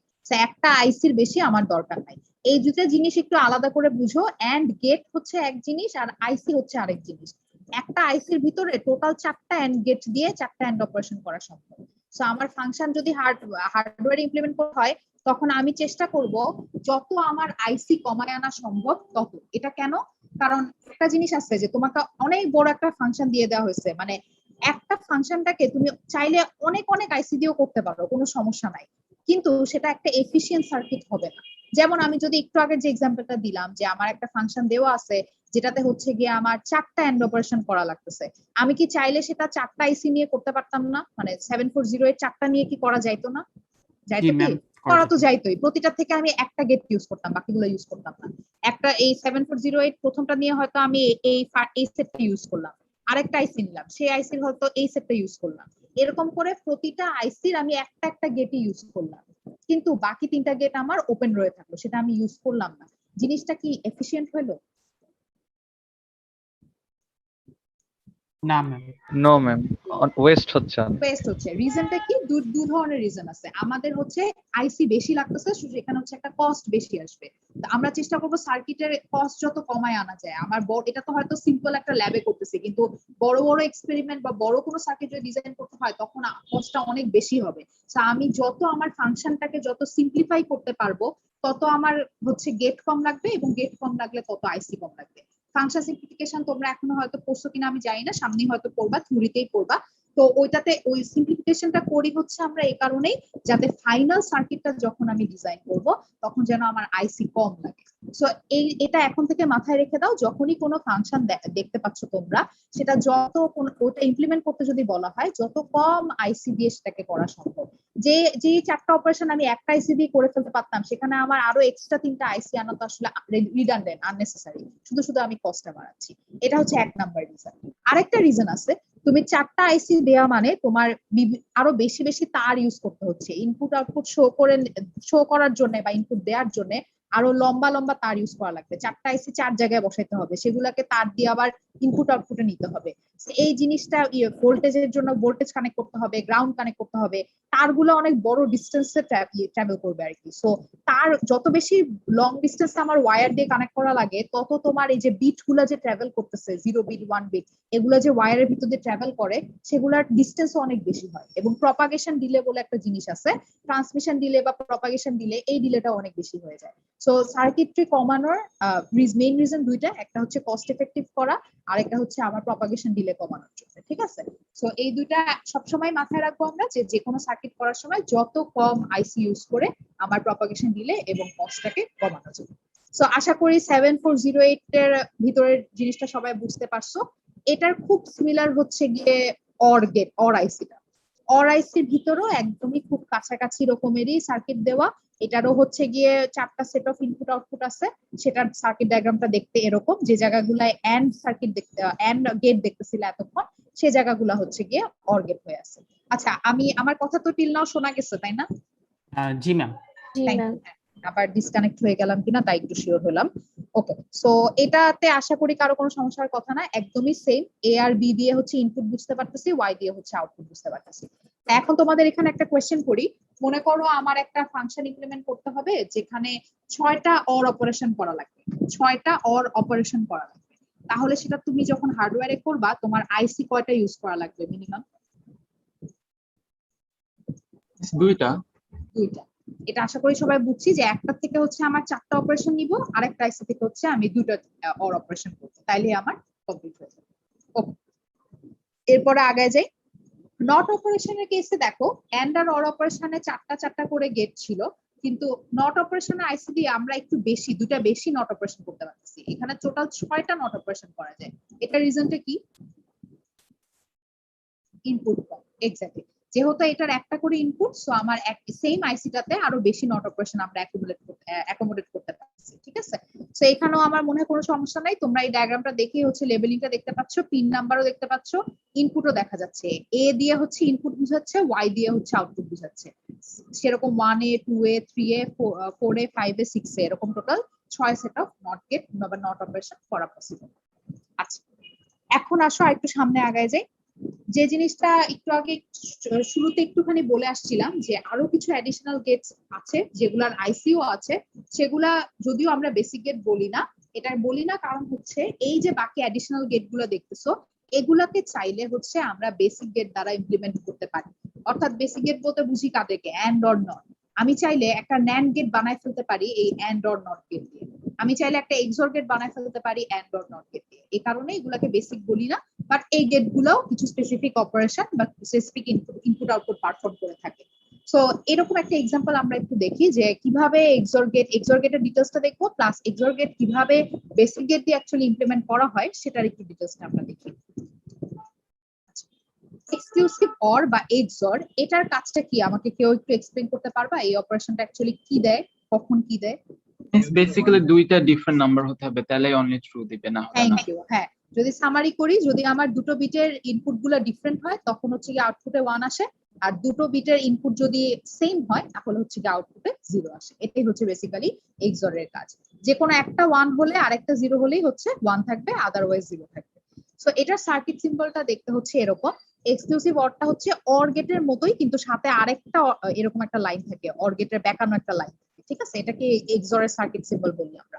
একটা আইসির বেশি আমার দরকার নাই। এই দুটো জিনিস একটু আলাদা করে বুঝো, এন্ড গেট হচ্ছে এক জিনিস আর আইসি হচ্ছে আরেক জিনিস। একটা আইসির ভিতরে টোটাল 4টা এন্ড গেট দিয়ে 4টা এন্ড অপারেশন করা সম্ভব। সো আমার ফাংশন যদি হার্ডওয়্যার ইমপ্লিমেন্ট করা হয় তখন আমি চেষ্টা করব যত আমার আইসি কমায় আনা সম্ভব তত। এটা কেন? কারণ একটা জিনিস আছে যে তোমাকে অনেক বড় একটা ফাংশন দিয়ে দেওয়া হয়েছে, মানে একটা ফাংশনটাকে তুমি চাইলে অনেক অনেক আইসি দিয়েও করতে পারো, কোনো সমস্যা নাই, কিন্তু সেটা একটা এফিশিয়েন্ট সার্কিট হবে না। যেমন আমি যদি একটু আগে যে এক্সাম্পলটা দিলাম যে আমার একটা ফাংশন দেওয়া আছে যেটাতে হচ্ছে গিয়ে আমার 4টা এন্ড অপারেশন করা লাগতেছে, আমি কি চাইলে সেটা 4টা আইসি নিয়ে করতে পারতাম না? মানে 740 এর 4টা নিয়ে কি করা যাইতো না? জি যাইতো কি? ম্যাম, করা তো যাইতোই, প্রতিটা থেকে আমি একটা গেট ইউজ করতাম, বাকিগুলো ইউজ করতাম না। একটা এই 7408 প্রথমটা নিয়ে হয়তো আমি এই সেটটা ইউজ করলাম, আরেকটা আইসি নিলাম, সেই আইসির হয়তো এই সেটটা ইউজ করলাম, এরকম করে প্রতিটা আইসির আমি একটা একটা গেটই ইউজ করলাম, কিন্তু বাকি 3টা গেট আমার ওপেন রয়ে থাকলো, সেটা আমি ইউজ করলাম না। জিনিসটা কি এফিশিয়েন্ট হলো? না ম্যাম। নো ম্যাম, ওয়েস্ট হচ্ছে অনেক। বেস্ট হচ্ছে। রিজনটা কি? দু ধরনের রিজন আছে। আমাদের হচ্ছে আইসি বেশি লাগতেছে, সেখানে হচ্ছে একটা কস্ট বেশি আসবে। তো আমরা চেষ্টা করবো সার্কিটের কস্ট যত কমায় আনা যায়। আমার এটা তো হয়তো সিম্পল একটা ল্যাবে করতেছি, কিন্তু বড় বড় এক্সপেরিমেন্ট বা বড় কোনো সার্কিট যদি ডিজাইন করতে হয় তখন কস্টটা অনেক বেশি হবে। তো আমি যত আমার ফাংশনটাকে যত সিম্পলিফাই করতে পারবো তত আমার হচ্ছে গেট কম লাগবে, এবং গেট কম লাগলে তত আইসি কম লাগবে। ফাংশন সিম্পলিফিকেশন তোমরা এখনো হয়তো পড়ছো কিনা আমি জানি না, সামনে হয়তো পড়বা, থিওরিতেই পড়বা। তো ওইটাতে ওই সিম্পলিফিকেশনটা করি হচ্ছে আমরা এই কারণেই, যাতে ফাইনাল সার্কিটটা যখন আমি ডিজাইন করব তখন যেন আমার আইসি কম লাগে। সো এটা এখন থেকে মাথায় রেখে দাও, যখনই কোনো ফাংশন দেখতে পাচ্ছ তোমরা, সেটা যত ওটা ইমপ্লিমেন্ট করতে যদি বলা হয় যত কম আইসি দিয়ে সেটাকে করা সম্ভব। যে 4টা অপারেশন আমি একটা আইসি দিয়ে করে ফেলতে পারতাম, সেখানে আমার আরো এক্সট্রা 3টা আইসি আনা তো আসলে রিডান্ডেন্ট, আননেসেসারি, শুধু শুধু আমি কষ্টটা বাড়াচ্ছি। এটা হচ্ছে 1 নাম্বার রিজন। আরেকটা রিজন আছে, তুমি 4টা আইসি দেওয়া মানে তোমার আরো বেশি বেশি তার ইউজ করতে হচ্ছে, ইনপুট আউটপুট শো করার জন্য বা ইনপুট দেওয়ার জন্য আরো লম্বা লম্বা তার ইউজ করা লাগবে। 4টা আইসি 4 জায়গায় বসাইতে হবে, সেগুলোকে তার দিয়ে আবার ইনপুট আউটপুটে নিতে হবে। এই জিনিসটা ভোল্টেজের জন্য ভোল্টেজ কানেক্ট করতে হবে, গ্রাউন্ড কানেক্ট করতে হবে, তারগুলো অনেক বড় ডিস্টেন্সে ট্রাভেল করবে আর কি। সো তার যত বেশি লং ডিস্টেন্স আমার ওয়্যার দিয়ে কানেক্ট করা লাগে, তত তোমার এই যে বিট গুলা যে ট্রাভেল করতেছে 0 বিট 1 বিট, এগুলো যে ওয়্যারের ভিতর দিয়ে ট্রাভেল করে সেগুলোর ডিস্টেন্সও অনেক বেশি হয়। এবং প্রপাগেশন ডিলে বলে একটা জিনিস আছে, ট্রান্সমিশন ডিলে বা প্রপাগেশন ডিলে, এই ডিলেটা অনেক বেশি হয়ে যায়। সো সার্কিটরি কমানোর মেইন রিজন দুইটা, একটা হচ্ছে কস্ট এফেক্টিভ করা, আর একটা হচ্ছে আমার প্রপাগেশন ডিলে কমানোর জন্য। ঠিক আছে? সো এই দুইটা সবসময় মাথায় রাখবো আমরা, যে কোনো সার্কিট করার সময় যত কম আইসি ইউজ করে আমার প্রপাগেশন ডিলে এবং কস্টটাকে কমানো যাবে। সো আশা করি 7408 এর ভিতরের জিনিসটা সবাই বুঝতে পারছো। এটার খুব সিমিলার হচ্ছে গিয়ে অর আইসিটা। অর আইসির ভিতরেও একদমই খুব কাছাকাছি রকমেরই সার্কিট দেওয়া। এটারও হচ্ছে গিয়ে 4টা সেট অফ ইনপুট আউটপুট আছে। সেটার সার্কিট ডায়াগ্রামটা দেখতে এরকম, যে জায়গাগুলায় এন্ড সার্কিট এন্ড গেট দেখতেছিল এতক্ষণ, সেই জায়গাগুলো হচ্ছে গিয়ে অর গেট হয়ে আছে। আচ্ছা, আমার কথা তো টিল নাও শোনা গেছে তাই না? জি ম্যাম। জি Thank ম্যাম। you. আবার ডিসকানেক্ট হয়ে গেলাম কিনা তাই একটু শিওর হলাম। ওকে, সো এটাতে আশা করি কারো কোনো সমস্যার কথা না, একদমই সেম। এ আর বি দিয়ে হচ্ছে ইনপুট বুঝতে পারতেছি, ওয়াই দিয়ে হচ্ছে আউটপুট বুঝতে পারতেছি। এখন তোমাদের এখানে একটা কোয়েশ্চেন করি। মনে করো আমার একটা ফাংশন ইমপ্লিমেন্ট করতে হবে যেখানে 6টা অর অপারেশন করা লাগবে, 6টা অর অপারেশন করা লাগবে। তাহলে সেটা তুমি যখন হার্ডওয়্যারে করবা তোমার আইসি কয়টা ইউজ করা লাগবে মিনিমাম? দুইটা। এটা আশা করি সবাই বুঝছি যে একটা থেকে হচ্ছে আমার 4টা অপারেশন নিব, আরেকটা আইসি থেকে হচ্ছে আমি 2টা অর অপারেশন করব, তাইলে আমার কমপ্লিট হয়ে যাবে। ওকে, এরপরে আগায় যাই। নট অপারেশনের কেসে দেখো, এন্ড আর অর অপারেশনে 4টা করে গেট ছিল, কিন্তু নট অপারেশনে আইসি দিয়ে আমরা একটু বেশি, 2টা বেশি নট অপারেশন করতে পারতেছি। এখানে টোটাল 6টা নট অপারেশন করা যায়। এটা রিজনটা কি? ইনপুট কম। এক্স্যাক্টলি, যেহেতু এটার একটা করে ইনপুট, সো আমার সেম আইসিটাতে আরো বেশি নট অপারেশন আমরা অ্যাকোমোডেট করতে পারছি। ঠিক আছে? সো এখানেও আমার মনে হয় কোনো সমস্যা নাই। তোমরা এই ডায়াগ্রামটা দেখেই হচ্ছে লেবেলিংটা দেখতে পাচ্ছ, পিন নাম্বারও দেখতে পাচ্ছ, ইনপুটও দেখা যাচ্ছে। এ দিয়ে হচ্ছে ইনপুট বুঝাচ্ছে, ওয়াই দিয়ে হচ্ছে আউটপুট বুঝাচ্ছে। সেরকম 1 এ 2 এ 3 এ 4 এ 5 এ 6 এ এরকম total 6 set of not gate বা নট অপারেশন করা পসিবল। আচ্ছা, এখন আসো আর একটু সামনে আগায় যাই। যে জিনিসটা একটু আগে শুরুতে একটুখানি বলে আসছিলাম যে আরো কিছু অ্যাডিশনাল গেটস আছে যেগুলার আইসিও আছে, সেগুলা যদিও আমরা বেসিক গেট বলি না। এটা বলি না কারণ হচ্ছে এই যে বাকি অ্যাডিশনাল গেট গুলো দেখতেছো, এগুলাকে চাইলে হচ্ছে আমরা বেসিক গেট দ্বারা ইমপ্লিমেন্ট করতে পারি। অর্থাৎ বেসিক গেট বলতে বুঝি কাদেরকে? And or not. আমি চাইলে একটা ন্যান্ড গেট বানায় ফেলতে পারি এই অ্যান্ড অর নট গেট দিয়ে। আমি চাইলে একটা এক্সর গেট বানায় ফেলতে পারি এন্ড অর নট গেট দিয়ে। এই কারণে এগুলাকে বেসিক বলি না, বাট এই গেট গুলাও কিছু স্পেসিফিক অপারেশন বা স্পেসিফিক ইনপুট আউটপুট পারফর্ম করে থাকে। সো এরকম একটা এক্সাম্পল আমরা একটু দেখি যে কিভাবে এক্সর গেটের ডিটেলসটা দেখবো, প্লাস এক্সর গেট কিভাবে বেসিক গেট দিয়ে অ্যাকচুয়ালি ইমপ্লিমেন্ট করা হয় সেটার একটু ডিটেলসটা আমরা দেখি। এক্সক্লুসিভ অর বা এক্সর, এটার কাজটা কি আমাকে কেউ একটু এক্সপ্লেইন করতে পারবা? এই অপারেশনটা অ্যাকচুয়ালি কি দেয়, কখন কি দেয়? It's basically দুইটা ডিফারেন্ট নাম্বার হতে হবে, তাহলে অনলি ট্রু দিবে, না হলে না। Thank you. হ্যাঁ, যদি সামারি করি, যদি আমার দুটো বিটের ইনপুট গুলো ডিফারেন্ট হয় তখন হচ্ছে কি আউটপুটে 1 আসে, আর দুটো বিটের ইনপুট যদি সেম হয় তাহলে হচ্ছে কি আউটপুটে 0 আসে। এটাই হচ্ছে বেসিক্যালি এক্সর এর কাজ। যে কোনো একটা 1 হলে আরেকটা 0 হলেই হচ্ছে 1 থাকবে, আদারওয়াইজ 0 থাকবে। সো এটার সার্কিট সিম্বলটা দেখতে হচ্ছে এরকম। এক্সক্লুসিভ অরটা হচ্ছে অর গেটের মতোই, কিন্তু সাথে আরেকটা এরকম একটা লাইন থাকে, অর গেটের ব্যাকানো একটা লাইন, ঠিক আছে? এটাকে এক্সর এর সার্কিট সিম্বল বলি আমরা।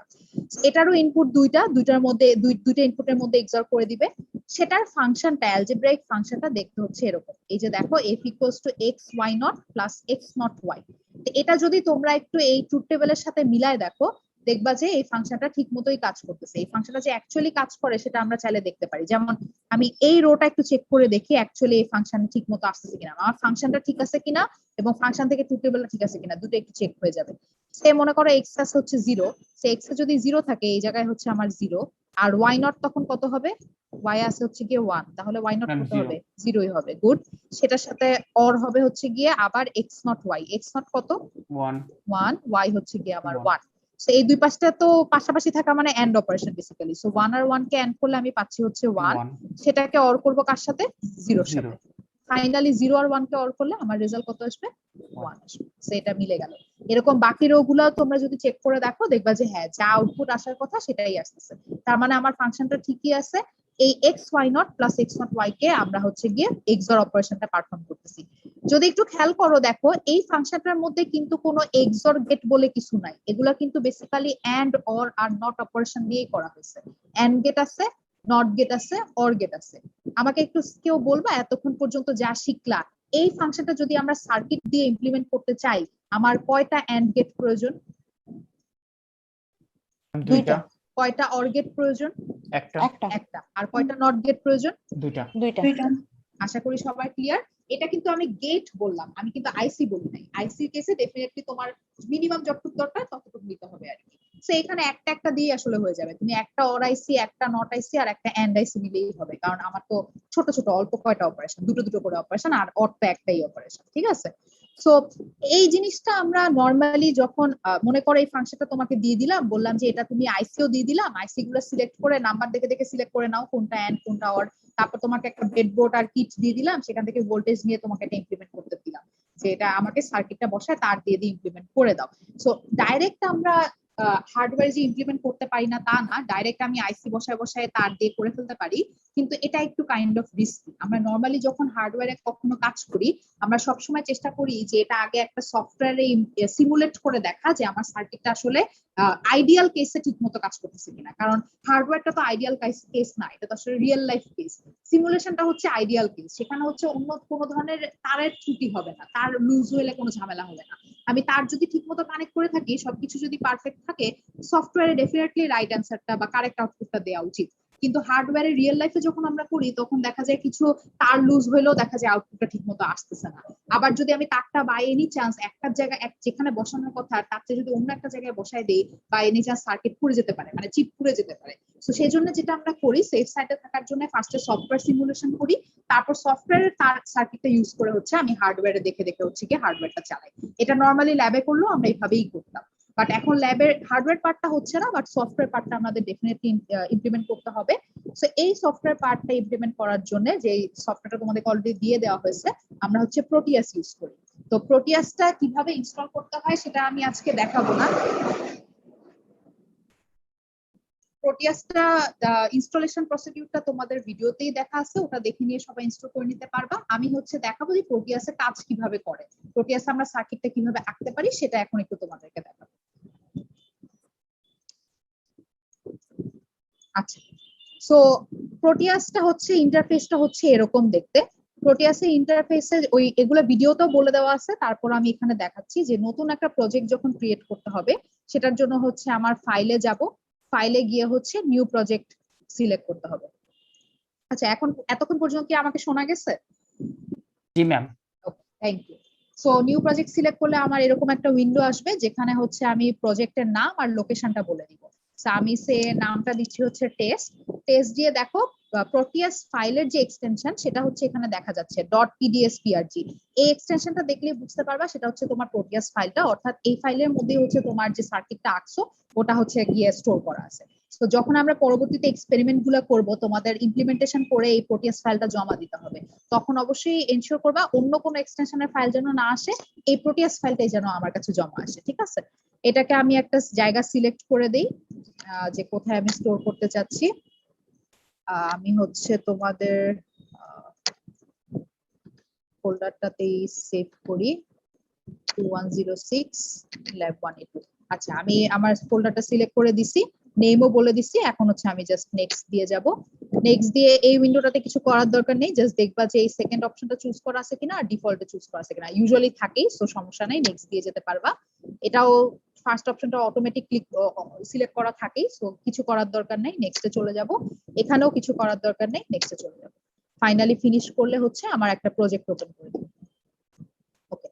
এটারও ইনপুট দুইটার মধ্যে দুইটা ইনপুটের মধ্যে এক্সর করে দিবে। সেটার ফাংশনটা, অ্যালজেব্রাইক ফাংশনটা দেখতে হচ্ছে এরকম। এই যে দেখো f = x y0 + x0 y। এটা যদি তোমরা একটু এই ট্রুথ টেবিলের সাথে মিলায় দেখো, দেখবা যে এই ফাংশনটা ঠিক মতোই কাজ করতেছে। এই ফাংশনটা যে অ্যাকচুয়ালি কাজ করে সেটা আমরা চাইলে দেখতে পারি। যেমন আমি এই রোটা একটু চেক করে দেখি অ্যাকচুয়ালি এই ফাংশন ঠিক মতো আসছে কিনা, আমার ফাংশনটা ঠিক আছে কিনা এবং ফাংশন থেকে ট্রুথ টেবিলটা ঠিক আছে কিনা, দুটো একটু চেক হয়ে যাবে। সে মনে করো x হচ্ছে 0, সে x এ যদি 0 থাকে এই জায়গায় হচ্ছে আমার 0, আর y0 তখন কত হবে? y আছে হচ্ছে গিয়ে 1, তাহলে y0 কত হবে? 0ই হবে। গুড। সেটার সাথে অর হবে হচ্ছে গিয়ে আবার x0 y, x0 কত? 1, y হচ্ছে গিয়ে আমার 1। সো এই দুই পাশটা তো পাশাপাশি থাকা মানে এন্ড অপারেশন বেসিক্যালি। সো 1 আর 1 কে এন্ড করলে আমি পাচ্ছি হচ্ছে 1, সেটাকে অর করব কার সাথে? 0 এর সাথে। ফাইনালি 0 আর 1 কে অর করলে আমার রেজাল্ট কত আসবে? 1 আসবে। সো এটা মিলে গেল। এরকম বাকি রো গুলো তোমরা যদি চেক করে দেখো দেখবা যে হ্যাঁ, যা আউটপুট আসার কথা সেটাই আসছে। তার মানে আমার ফাংশনটা ঠিকই আছে। এই xy0 + x0 y কে আমরা হচ্ছে গিয়ে এক্সর অপারেশনটা পারফর্ম করতেছি। যদি একটু খেয়াল করো দেখো এই ফাংশনটার মধ্যে কিন্তু কোনো এক্সর গেট বলে কিছু নাই। এগুলা কিন্তু বেসিক্যালি এন্ড অর আর নট অপারেশন দিয়েই করা হয়েছে। এন্ড গেট আছে, নট গেট আছে, অর গেট আছে। আমাকে একটু কেউ বলবা এতক্ষণ পর্যন্ত যা শিখলা, এই ফাংশনটা যদি আমরা সার্কিট দিয়ে ইমপ্লিমেন্ট করতে চাই আমার কয়টা এন্ড গেট প্রয়োজন? দুইটা। কয়টা অর গেট প্রয়োজন? একটা। আর কয়টা নট গেট প্রয়োজন? দুইটা। আশা করি সবাই ক্লিয়ার। এটা কিন্তু আমি গেট বললাম, আমি কিন্তু আইসি বলি নাই। আইসির কেসে ডেফিনেটলি তোমার মিনিমাম যতটুকু দরকার ততটুকু নিতে হবে আর কি। সো এখানে একটা একটা দিয়ে আসলে হয়ে যাবে। তুমি একটা অর আইসি, একটা নট আইসি আর একটা এন্ড আইসি নিলেই হবে, কারণ আমার তো ছোট ছোট অল্প কয়টা অপারেশন, দুটো করে অপারেশন, আর অর তো একটাই অপারেশন, ঠিক আছে? সো এই জিনিসটা আমরা নরমালি যখন মনে করো এই ফাংশনটা তোমাকে দিয়ে দিলাম, বললাম যে এটা তুমি আইসিও দিয়ে দিলাম, আইসি গুলো সিলেক্ট করে নাম্বার দেখে দেখে সিলেক্ট করে নাও কোনটা এন্ড কোনটা অর। তারপর তোমাকে একটা ব্রেডবোর্ড আর কিট দিয়ে দিলাম, সেখান থেকে ভোল্টেজ নিয়ে তোমাকে এটা ইমপ্লিমেন্ট করতে দিলাম যে এটা আমাকে সার্কিটটা বসায় তার দিয়ে ইমপ্লিমেন্ট করে দাও। সো ডাইরেক্ট আমরা হার্ডওয়্যার যে ইমপ্লিমেন্ট করতে পারি না তা না, ডাইরেক্ট আমি আইসি বসায় তার দিয়ে করে ফেলতে পারি, কিন্তু এটা একটু কাইন্ড অফ রিস্কি। আমরা নরমালি যখন হার্ডওয়্যারে কখনো কাজ করি আমরা সবসময় চেষ্টা করি যে এটা আগে একটা সফটওয়্যারে সিমুলেট করে দেখা যে আমার সার্কিটটা আসলে আইডিয়াল কেসে ঠিক মতো কাজ করতেছে কিনা, কারণ হার্ডওয়্যারটা তো আইডিয়াল কেস না, এটা তো আসলে রিয়েল লাইফ কেস। সিমুলেশনটা হচ্ছে আইডিয়াল কেস, সেখানে হচ্ছে অন্য কোনো ধরনের তারের ত্রুটি হবে না, তার লুজ হলে কোনো ঝামেলা হবে না। আমি তার যদি ঠিক মতো কানেক্ট করে থাকি, সবকিছু যদি পারফেক্ট থাকে, সফটওয়্যারে ডেফিনেটলি রাইট অ্যান্সারটা বা কারেক্ট আউটপুটটা দেওয়া উচিত। কিন্তু হার্ডওয়্যারে রিয়েল লাইফে যখন আমরা করি তখন দেখা যায় কিছু তার লুজ হলেও দেখা যায় আউটপুটটা ঠিক মতো আসতেছে না। আবার যদি আমি তারটা বাই এনি চান্স একটা জায়গায় যেখানে বসানোর কথা তার চেয়ে যদি অন্য একটা জায়গায় বসায় দেই, বা এনি চান্স সার্কিট পুড়ে যেতে পারে, মানে চিপ পুড়ে যেতে পারে। তো সেই জন্য যেটা আমরা করি, সেফ সাইডে থাকার জন্য ফার্স্টে সফটওয়্যার সিমুলেশন করি, তারপর সফটওয়্যারের তার সার্কিটটা ইউজ করে হচ্ছে আমি হার্ডওয়্যারে দেখে দেখে হচ্ছে কি হার্ডওয়্যারটা চালাই। এটা নরমালি ল্যাবে করলেও আমরা এইভাবেই করতাম, বাট এখন ল্যাবের হার্ডওয়্যার পার্টটা হচ্ছে না, বাট সফটওয়্যার পার্টটা আমাদের ডেফিনেটলি ইমপ্লিমেন্ট করতে হবে। সো এই সফটওয়্যার পার্টটা ইমপ্লিমেন্ট করার জন্য যে সফটওয়্যারটা তোমাদের অলরেডি দিয়ে দেওয়া হয়েছে, আমরা হচ্ছে প্রোটিয়াস ইউজ করি। তো প্রোটিয়াসটা কিভাবে ইনস্টল করতে হয় সেটা আমি আজকে দেখাবো না। প্রোটিয়াসটা ইনস্টলেশন প্রসিডিউরটা তোমাদের ভিডিওতেই দেখা আছে, ওটা দেখে নিয়ে সবাই ইনস্টল করে নিতে পারবা। আমি হচ্ছে দেখাবো যে প্রোটিয়াসের কাজ কিভাবে করে, প্রোটিয়াসে আমরা সার্কিটটা কিভাবে আঁকতে পারি সেটা এখন একটু তোমাদেরকে দেখাবো। আচ্ছা, সো প্রোটিয়াসটা হচ্ছে ইন্টারফেসটা হচ্ছে এরকম দেখতে। প্রোটিয়াসের ইন্টারফেসে ওই এগুলো ভিডিওতেও বলে দেওয়া আছে, তারপর আমি এখানে দেখাচ্ছি যে নতুন একটা প্রজেক্ট যখন ক্রিয়েট করতে হবে সেটার জন্য হচ্ছে আমার ফাইলে যাব, ফাইলে গিয়ে হচ্ছে নিউ প্রজেক্ট সিলেক্ট করতে হবে। আচ্ছা, এখন এতক্ষণ পর্যন্ত কি আমাকে শোনা গেছে? জি ma'am. Thank you. So new project select করলে আমার এরকম একটা উইন্ডো আসবে যেখানে হচ্ছে আমি প্রজেক্টের নাম আর লোকেশনটা বলে দিব। সো আমি সে নামটা দিচ্ছি হচ্ছে টেস্ট। টেস্ট দিয়ে দেখো প্রোটিয়াস ফাইলের যে এক্সটেনশন সেটা হচ্ছে এখানে দেখা যাচ্ছে .pds.prg। এই এক্সটেনশনটা দেখলে বুঝতে পারবা সেটা হচ্ছে তোমার প্রোটিয়াস ফাইলটা, অর্থাৎ এই ফাইলের মধ্যে হচ্ছে তোমার যে সার্কিটটা আঁকছো ওটা হচ্ছে গিয়ে স্টোর করা আছে। তো যখন আমরা পরবর্তীতে এক্সপেরিমেন্ট গুলো করবো, তোমাদের ইমপ্লিমেন্টেশন করে এই প্রোটিয়াস ফাইলটা জমা দিতে হবে, তখন অবশ্যই এনশিওর করবা অন্য কোনো এক্সটেনশনের ফাইল যেন না আসে, এই প্রোটিয়াস ফাইলটাই যেন আমার কাছে জমা আসে। ঠিক আছে, এটাকে আমি একটা জায়গা সিলেক্ট করে দেই যে কোথায় আমি স্টোর করতে চাচ্ছি। আমি হচ্ছে তোমাদের ফোল্ডারটাতেই সেভ করি 2106 ল্যাব 182। আচ্ছা, আমি আমার ফোল্ডারটা সিলেক্ট করে দিছি, নেমও বলে দিছি। এখন হচ্ছে আমি জাস্ট নেক্সট দিয়ে যাব। নেক্সট দিয়ে এই উইন্ডোটাতে কিছু করার দরকার নেই, জাস্ট দেখবা যে এই সেকেন্ড অপশনটা চুজ করা আছে কিনা আর ডিফল্টে চুজ করা আছে কিনা। ইউজুয়ালি থাকেই, সো সমস্যা নাই, নেক্সট দিয়ে যেতে পারবা। এটাও ফার্স্ট অপশনটা অটোমেটিক ক্লিক সিলেক্ট করা থাকেই, সো কিছু করার দরকার নেই, নেক্সটে চলে যাব। এখানেও কিছু করার দরকার নেই, নেক্সটে চলে যাব। ফাইনালি ফিনিশ করলে হচ্ছে আমার একটা প্রজেক্ট ওপেন করে দিবে। ওকে,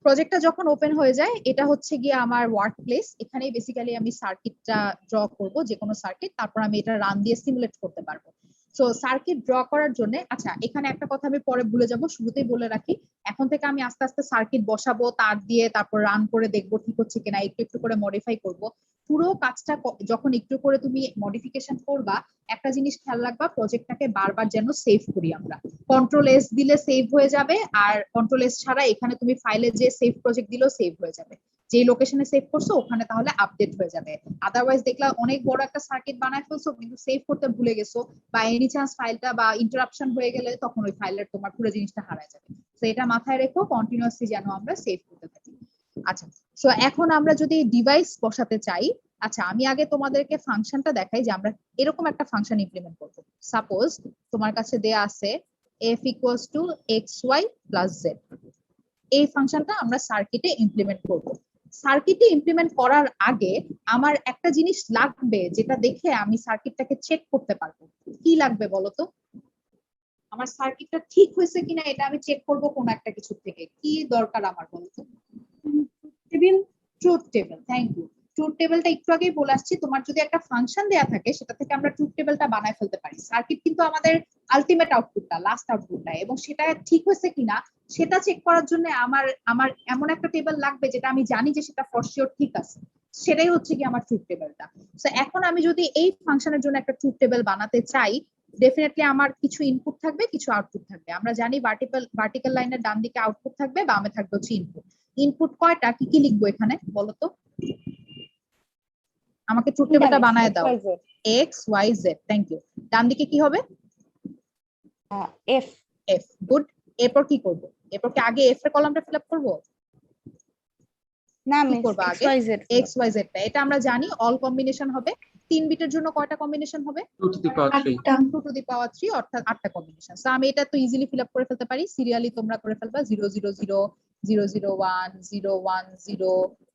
প্রজেক্টটা যখন ওপেন হয়ে যায়, এটা হচ্ছে গিয়ে আমার ওয়ার্ক প্লেস। এখানেই বেসিক্যালি আমি সার্কিটটা ড্র করব, যে কোনো সার্কিট, তারপর আমি এটা রান দিয়ে সিমুলেট করতে পারবো। সো সার্কিট ড্র করার জন্য, আচ্ছা এখানে একটা কথা আমি পরে ভুলে যাব, শুরুতেই বলে রাখি, এখন থেকে আমি আস্তে আস্তে সার্কিট বসাবো, তার দিয়ে তারপর রান করে দেখবো ঠিক হচ্ছে কিনা, একটু একটু করে মডিফাই করব। পুরো কাজটা যখন একটু করে তুমি মডিফিকেশন করবা, একটা জিনিস খেয়াল রাখবা, প্রজেক্টটাকে বারবার যেন সেভ করি আমরা। কন্ট্রোল এস দিলে সেভ হয়ে যাবে, আর কন্ট্রোল এস ছাড়া এখানে তুমি ফাইলে যে সেভ প্রজেক্ট দিলেও সেভ হয়ে যাবে। যে লোকেশনে সেভ করছো ওখানে তাহলে আপডেট হয়ে যাবে। আদারওয়াইজ দেখলা অনেক বড় একটা সার্কিট বানায় ফেলছো কিন্তু সেভ করতে ভুলে গেছো, বা এনি চান্স ফাইলটা বা ইন্টারাপশন হয়ে গেলে তখন ওই ফাইলের তোমার পুরো জিনিসটা হারায় যাবে। তো এটা মাথায় রেখো, কন্টিনিউয়াসলি যেন আমরা সেভ করতে থাকি। আচ্ছা, সো এখন আমরা যদি ডিভাইস বসাতে চাই, আচ্ছা আমি আগে তোমাদেরকে ফাংশনটা দেখাই যে আমরা এরকম একটা ফাংশন ইমপ্লিমেন্ট করব। সাপোজ তোমার কাছে দেয়া আছে f = xy + z। এই ফাংশনটা আমরা সার্কিটে ইমপ্লিমেন্ট করব। সার্কিটে ইমপ্লিমেন্ট করার আগে আমার একটা জিনিস লাগবে, যেটা দেখে আমি সার্কিটটাকে চেক করতে পারবো। কি লাগবে বলো তো? আমার সার্কিটটা ঠিক হয়েছে কিনা এটা আমি চেক করব কোন একটা কিছু থেকে। কি দরকার আমার বলো তো? Table, truth table. Thank you. Truth টেবিলটা একটু আগেই বলে আসছি, তোমার যদি একটা ফাংশন দেয়া থাকে সেটা থেকে আমরা ট্রুথ টেবিলটা বানায় ফেলতে পারি। সার্কিট কিন্তু আমাদের আলটিমেট আউটপুটটা, লাস্ট আউটপুটটা, এবং সেটা ঠিক হয়েছে কিনা সেটা চেক করার জন্য আমার আমার এমন একটা টেবিল লাগবে যেটা আমি জানি যে সেটা ফর শিওর ঠিক আছে। সেটাই হচ্ছে কি আমার ট্রুথ টেবিলটা। সো এখন আমি যদি এই ফাংশনের জন্য একটা ট্রুথ টেবিল বানাতে চাই, ডেফিনেটলি আমার কিছু ইনপুট থাকবে, কিছু আউটপুট থাকবে। আমরা জানি ভার্টিক্যাল লাইনের ডান দিকে আউটপুট থাকবে, বামে থাকবে হচ্ছে ইনপুট। ইনপুট কয়টা, কি কি লিখবো এখানে বলো তো? আমাকে ট্রুথ টেবিলটা বানায় দাও। x y z। Thank you. ডান দিকে কি হবে? f f। গুড। এরপর কি করব? এরপর কি আগে f এর কলামটা ফিল আপ করব? না কি আমি করব আগে? xyz x y z টা, এটা আমরা জানি অল কম্বিনেশন হবে। 3 বিটের জন্য কয়টা কম্বিনেশন হবে? 2 to the power 3। 2 to the পাওয়ার 3, অর্থাৎ 8টা কম্বিনেশন। সো আমি এটা তো ইজিলি ফিল আপ করে ফেলতে পারি। সিরিয়ালি তোমরা করে ফেলবা 0 0 0 0 0 1 0 1 0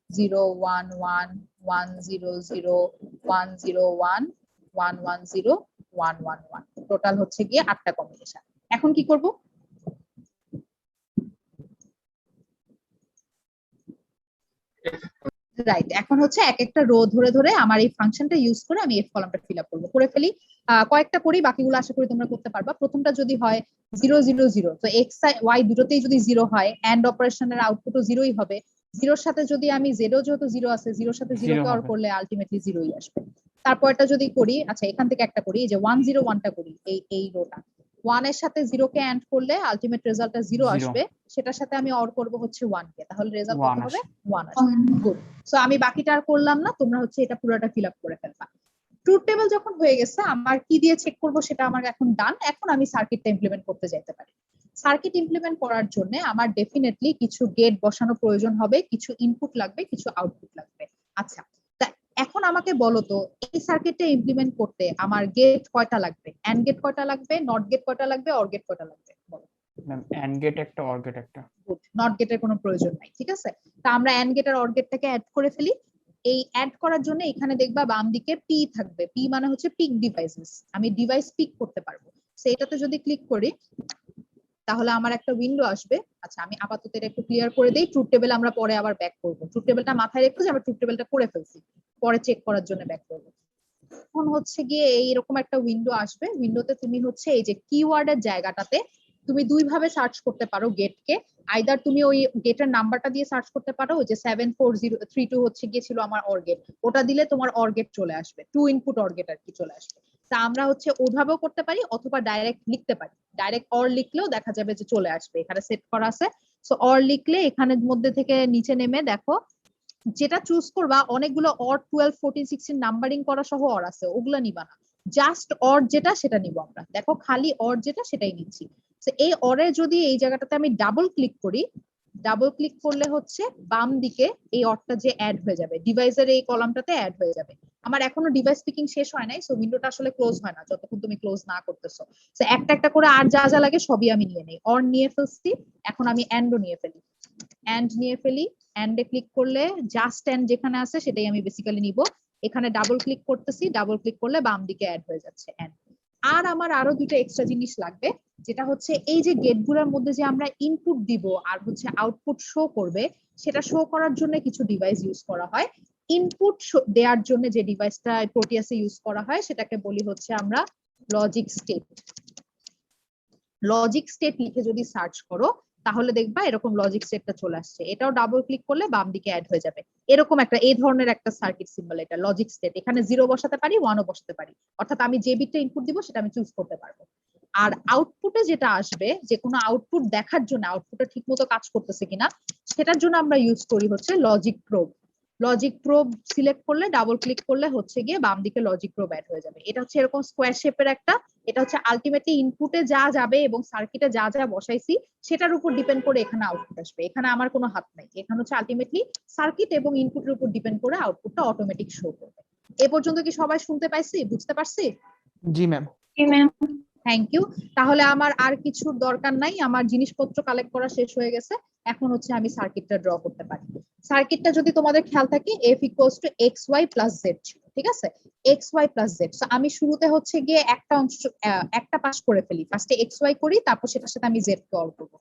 0 1 1 1 0 0 1 0 1 1 1 0 1 1 1। টোটাল হচ্ছে গিয়ে 8টা কম্বিনেশন। এখন কি করব? রাইট, এখন হচ্ছে এক একটা রো ধরে ধরে আমার এই ফাংশনটা ইউজ করে আমি এফ কলামটা ফিল আপ করবো। করে ফেলি, কয়েকটা করি, বাকিগুলো আশা করি তোমরা করতে পারবা। প্রথমটা যদি হয় 0 0 0, তো এক্স ওয়াই দুটোতেই যদি 0 হয়, এন্ড অপারেশনের আউটপুটও 0ই হবে। 0-র সাথে যদি আমি যেহেতু 0 আছে, 0-র সাথে 0 কে অর হবে। করলে আলটিমেটলি 0ই আসবে। তারপরটা যদি করি, আচ্ছা এখান থেকে একটা করি, এই যে 1 0 1টা করি, এই রোটা 1 এর সাথে 0 কে এন্ড করলে আলটিমেট রেজাল্টটা 0 0 আসবে। সেটার সাথে আমি অর করব হচ্ছে 1 কে, তাহলে রেজাল্ট কত 1 হবে? আসে। 1 আসবে। গুড। সো আমি বাকিটা আর করলাম না, তোমরা হচ্ছে এটা পুরোটা ফিল আপ করে ফেলবা। ট্রুথ টেবিল যখন হয়ে গেছে, আমার কি দিয়ে চেক করব সেটা আমার এখন ডান। এখন আমি সার্কিটটা ইমপ্লিমেন্ট করতে যাইতে পারি। সার্কিট ইমপ্লিমেন্ট করার জন্য আমার ডেফিনেটলি কিছু গেট বসানো প্রয়োজন হবে, কিছু ইনপুট লাগবে, কিছু আউটপুট লাগবে। আচ্ছা, তা এখন আমাকে বলো তো এই সার্কিটটা ইমপ্লিমেন্ট করতে আমার গেট কয়টা লাগবে? এন্ড গেট কয়টা লাগবে? নট গেট কয়টা লাগবে? অর গেট কয়টা লাগবে বলো? ম্যাম এন্ড গেট একটা, অর গেট একটা। নট গেটের কোনো প্রয়োজন নাই, ঠিক আছে। তা আমরা এন্ড গেট আর অর গেটটাকে অ্যাড করে ফেলি। এই অ্যাড করার জন্য এখানে দেখবা বাম দিকে পি থাকবে, পি মানে হচ্ছে পিক ডিভাইসেস, আমি ডিভাইস পিক করতে পারবো। সেটাতে যদি ক্লিক করি তাহলে আমার একটা উইন্ডো আসবে। আচ্ছা আমি আপাতত এটা একটু ক্লিয়ার করে দেই, ট্রুথ টেবিল আমরা পরে আবার ব্যাক করবো, ট্রুথ টেবিলটা মাথায় রেখে যে আমরা ট্রুথ টেবিলটা করে ফেলছি, পরে চেক করার জন্য ব্যাক করবো। এখন হচ্ছে গিয়ে এইরকম একটা উইন্ডো আসবে, উইন্ডোতে তুমি হচ্ছে এই যে কিওয়ার্ডের জায়গাটাতে তুমি দুই ভাবে সার্চ করতে পারো গেটকে, আইদার তুমি ওই গেটের নাম্বারটা দিয়ে সার্চ করতে পারো, ওই যে 74032 হচ্ছে গিয়ে ছিল আমার অর গেট, ওটা দিলে তোমার অর গেট চলে আসবে, 2 ইনপুট অর গেট আর কি চলে আসবে। তা আমরা হচ্ছে ওইভাবেও করতে পারি অথবা ডাইরেক্ট লিখতে পারি, ডাইরেক্ট অর লিখলেও দেখা যাবে যে চলে আসবে, এখানে সেট করা আছে। সো অর লিখলে এখানের মধ্যে থেকে নিচে নেমে দেখো যেটা চুজ করবা, অনেকগুলো অর 12 14 16 নাম্বারিং করা সহ অর আছে, ওগুলা নিবা না, জাস্ট অর যেটা সেটা নিব আমরা। দেখো খালি অর যেটা সেটাই নিচ্ছি। তো এই অরে যদি এই জায়গাটাতে আমি ডাবল ক্লিক করি, ডাবল ক্লিক করলে হচ্ছে বাম দিকে এই অরটা যে অ্যাড হয়ে যাবে, ডিভাইসের এই কলামটাতে অ্যাড হয়ে যাবে। আমার এখনো ডিভাইস স্পিকিং শেষ হয় নাই, সো উইন্ডোটা আসলে ক্লোজ হয় না যতক্ষণ তুমি ক্লোজ না করতেছো। সো একটা একটা করে আর যা যা লাগে সবই আমি নিয়ে নেই, অর নিয়ে ফেলছি, এখন আমি অ্যান্ডও নিয়ে ফেলি, অ্যান্ড নিয়ে ফেলি। অ্যান্ডে ক্লিক করলে জাস্ট অ্যান্ড যেখানে আছে সেটাই আমি বেসিক্যালি নিব। এখানে ডাবল ক্লিক করতেছি, ডাবল ক্লিক করলে বাম দিকে অ্যাড হয়ে যাচ্ছে অ্যান্ড। আর আমার আরো দুটো এক্সট্রা জিনিস লাগবে, যেটা হচ্ছে এই যে গেটগুলোর মধ্যে যে আমরা ইনপুট দিব আর হচ্ছে আউটপুট শো করবে, সেটা শো করার জন্য কিছু ডিভাইস ইউজ করা হয়। ইনপুট দেওয়ার জন্য যে ডিভাইসটা প্রোটিয়াসে ইউজ করা হয় সেটাকে বলি হচ্ছে আমরা লজিক স্টেট। লজিক স্টেট লিখে যদি সার্চ করো তাহলে দেখবা এরকম লজিক স্টেটটা চলে আসছে, এটাও ডাবল ক্লিক করলে বাম দিকে অ্যাড হয়ে যাবে। এরকম একটা এই ধরনের একটা সার্কিট সিম্বল, এটা লজিক স্টেট। এখানে 0 বসাতে পারি, 1ও বসাতে পারি, অর্থাৎ আমি যে বিটটা ইনপুট দিব সেটা আমি চুজ করতে পারবো। আর আউটপুটে যেটা আসবে, যে কোনো আউটপুট দেখার জন্য আউটপুটটা ঠিকমতো কাজ করতেছে কিনা সেটার জন্য আমরা ইউজ করি হচ্ছে logic probe. Logic probe select করলে ডাবল ক্লিক করলে হচ্ছে গিয়ে বাম দিকে লজিক প্রোব অ্যাড হয়ে যাবে। এটা হচ্ছে এরকম স্কোয়ার শেপের একটা, এটা হচ্ছে আলটিমেটলি ইনপুটে যা যাবে এবং সার্কিটে যা যা বসাইছি সেটার উপর ডিপেন্ড করে এখানে আউটপুট আসবে, এখানে আমার কোনো হাত নাই, এখানে হচ্ছে আলটিমেটলি সার্কিট এবং ইনপুটের উপর ডিপেন্ড করে আউটপুটটা অটোমেটিক শো করবে। এ পর্যন্ত কি সবাই শুনতে পাইছি, বুঝতে পারছি? জি ম্যাম। Thank you. তাহলে আমার আর কিছুর দরকার নাই, আমার জিনিসপত্র কালেক্ট করা শেষ হয়ে গেছে, এখন হচ্ছে আমি সার্কিটটা ড্র করতে পারি। সার্কিটটা যদি তোমাদের খেয়াল থাকে f = xy + z ছিল, ঠিক আছে, xy + z। সো আমি শুরুতে হচ্ছে গিয়ে একটা অংশ একটা পাস করে ফেলি, ফার্স্টে xy করি, তারপর সেটার সাথে আমি z কে অর করব,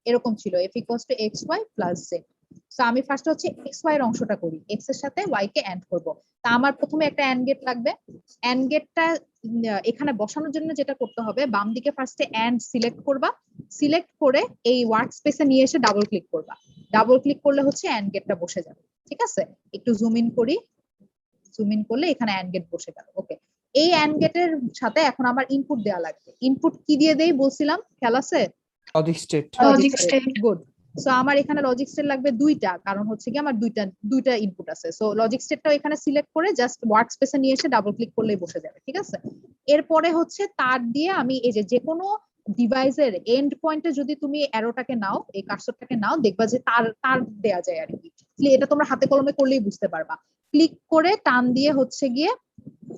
এরকম ছিল f = xy + z। সো আমি ফার্স্ট হচ্ছে xy এর অংশটা করি, x এর সাথে y কে এন্ড করব। তা আমার প্রথমে একটা এন্ড গেট লাগবে, এন্ড গেটটা এখানে বসানোর জন্য যেটা করতে হবে, বাম দিকে ফার্স্টে এন্ড সিলেক্ট করবা, সিলেক্ট করে এই ওয়ার্ক স্পেসে নিয়ে এসে ডাবল ক্লিক করবা, ডাবল ক্লিক করলে হচ্ছে এন্ড গেটটা বসে যাবে। ঠিক আছে, একটু জুম ইন করি, জুম ইন করলে এখানে এন্ড গেট বসে গেল। ওকে, এই এন্ড গেটের সাথে এখন আমার ইনপুট দেওয়া লাগবে। ইনপুট কি দিয়ে দেই বলছিলাম, খেয়াল আছে? Logic state. Logic state, good. So আমার এখানে লজিক স্টেট লাগবে দুইটা, কারণ হচ্ছে কি আমার দুইটা ইনপুট আছে। সো লজিক স্টেটটাও এখানে সিলেক্ট করে জাস্ট ওয়ার্ক স্পেসে নিয়ে এসে ডাবল ক্লিক করলেই বসে যাবে। ঠিক আছে, এরপরে হচ্ছে তার দিয়ে আমি এই যে কোনো ডিভাইসের এন্ড পয়েন্টে যদি তুমি অ্যারোটাকে নাও, এই কার্সরটাকে নাও, দেখবা যে তার দেয়া যায় আর কি। এটা তোমরা হাতে কলমে করলেই বুঝতে পারবা। ক্লিক করে টান দিয়ে হচ্ছে গিয়ে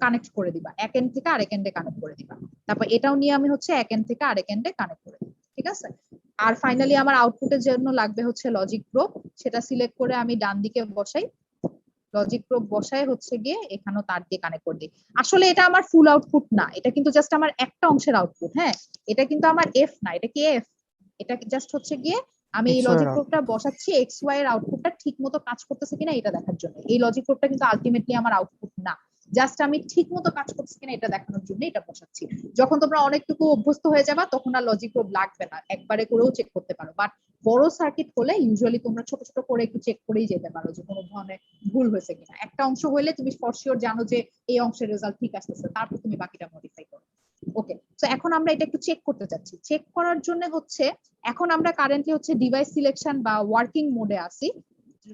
কানেক্ট করে দিবা, এক এন্ড থেকে আরেক এন্ডে কানেক্ট করে দিবা। তারপর এটাও নিয়ে আমি হচ্ছে এক এন্ড থেকে আরেক এন্ডে কানেক্ট করে দিই। ঠিক আছে, আর ফাইনালি আমার আউটপুটের জন্য লাগবে হচ্ছে লজিক প্রোব, সেটা সিলেক্ট করে আমি ডান দিকে বসাই, লজিক প্রোব বসায় হচ্ছে গিয়ে এখানেও তার দিয়ে কানেক্ট করে দিই। আসলে এটা আমার ফুল আউটপুট না, এটা কিন্তু জাস্ট আমার একটা অংশের আউটপুট। হ্যাঁ, এটা কিন্তু আমার এফ না, এটা কি এফ? এটা জাস্ট হচ্ছে গিয়ে আমি এই লজিক প্রোবটা বসাচ্ছি এক্স ওয়াই এর আউটপুটটা ঠিক মতো কাজ করতেছে কিনা এটা দেখার জন্য। এই লজিক প্রোবটা কিন্তু আলটিমেটলি আমার আউটপুট না, জাস্ট আমি ঠিক মতো কাজ করছি কিনা এটা দেখানোর জন্য এটা বসাচ্ছি। যখন তোমরা অনেকটুকু অভ্যস্ত হয়ে যাবা তখন আর লজিক প্রোব লাগবে না, একবারে করেও চেক করতে পারো। বাট বড় সার্কিট হলে ইউজুয়ালি তোমরা ছোট ছোট করে একটু চেক করেই যেতে পারো যে কোনো ধরনের ভুল হয়েছে কিনা। একটা অংশ হইলে তুমি ফর শিওর জানো যে এই অংশের রেজাল্ট ঠিক আসতেছে, তারপর তুমি বাকিটা মডিফাই করো। ওকে, তো এখন আমরা এটা একটু চেক করতে চাচ্ছি। চেক করার জন্য হচ্ছে এখন আমরা কারেন্টলি হচ্ছে ডিভাইস সিলেকশন বা ওয়ার্কিং মোডে আছি।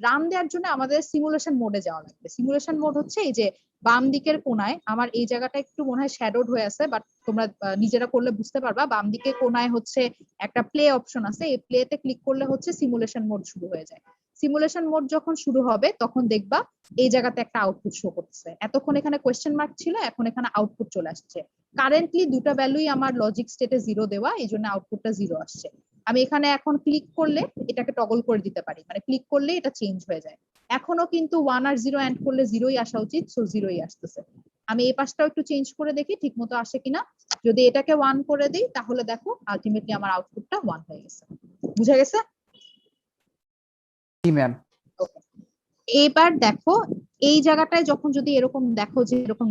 রান দেওয়ার জন্য আমাদের সিমুলেশন মোডে যাওয়া লাগবে। সিমুলেশন মোড হচ্ছে এই যে বাম দিকের কোনায়, আমার এই জায়গাটা একটু মনে হয় শ্যাডোড হয়ে আছে, বাট তোমরা নিজেরা করলে বুঝতে পারবা। বাম দিকে কোনায় হচ্ছে একটা প্লে অপশন আছে, এই প্লেতে ক্লিক করলে হচ্ছে সিমুলেশন মোড শুরু হয়ে যায়। সিমুলেশন মোড যখন শুরু হবে তখন দেখবা এই জায়গাতে একটা আউটপুট শো করতেছে। এতক্ষণ এখানে কোয়েশ্চেন মার্ক ছিল, এখন এখানে আউটপুট চলে আসছে। কারেন্টলি দুটা ভ্যালুই আমার লজিক স্টেটে 0 দেওয়া, এই জন্য আউটপুটটা 0 আসছে। আমি এখানে এখন ক্লিক করলে এটাকে টগল করে দিতে পারি, মানে ক্লিক করলে এটা চেঞ্জ হয়ে যায়। এখনো কিন্তু 1 আর 0 এন্ড করলে 0ই আসা উচিত, সো 0ই আসতেছে। আমি এই পাশটাও একটু চেঞ্জ করে দেখি ঠিক মতো আসে কিনা। যদি এটাকে 1 করে দিই তাহলে দেখো আলটিমেটলি আমার আউটপুটটা 1 হয়ে গেছে। বুঝা গেছে? জি ম্যাম। এবার দেখো এই জায়গাটায় যখন যদি এরকম দেখো যে এরকম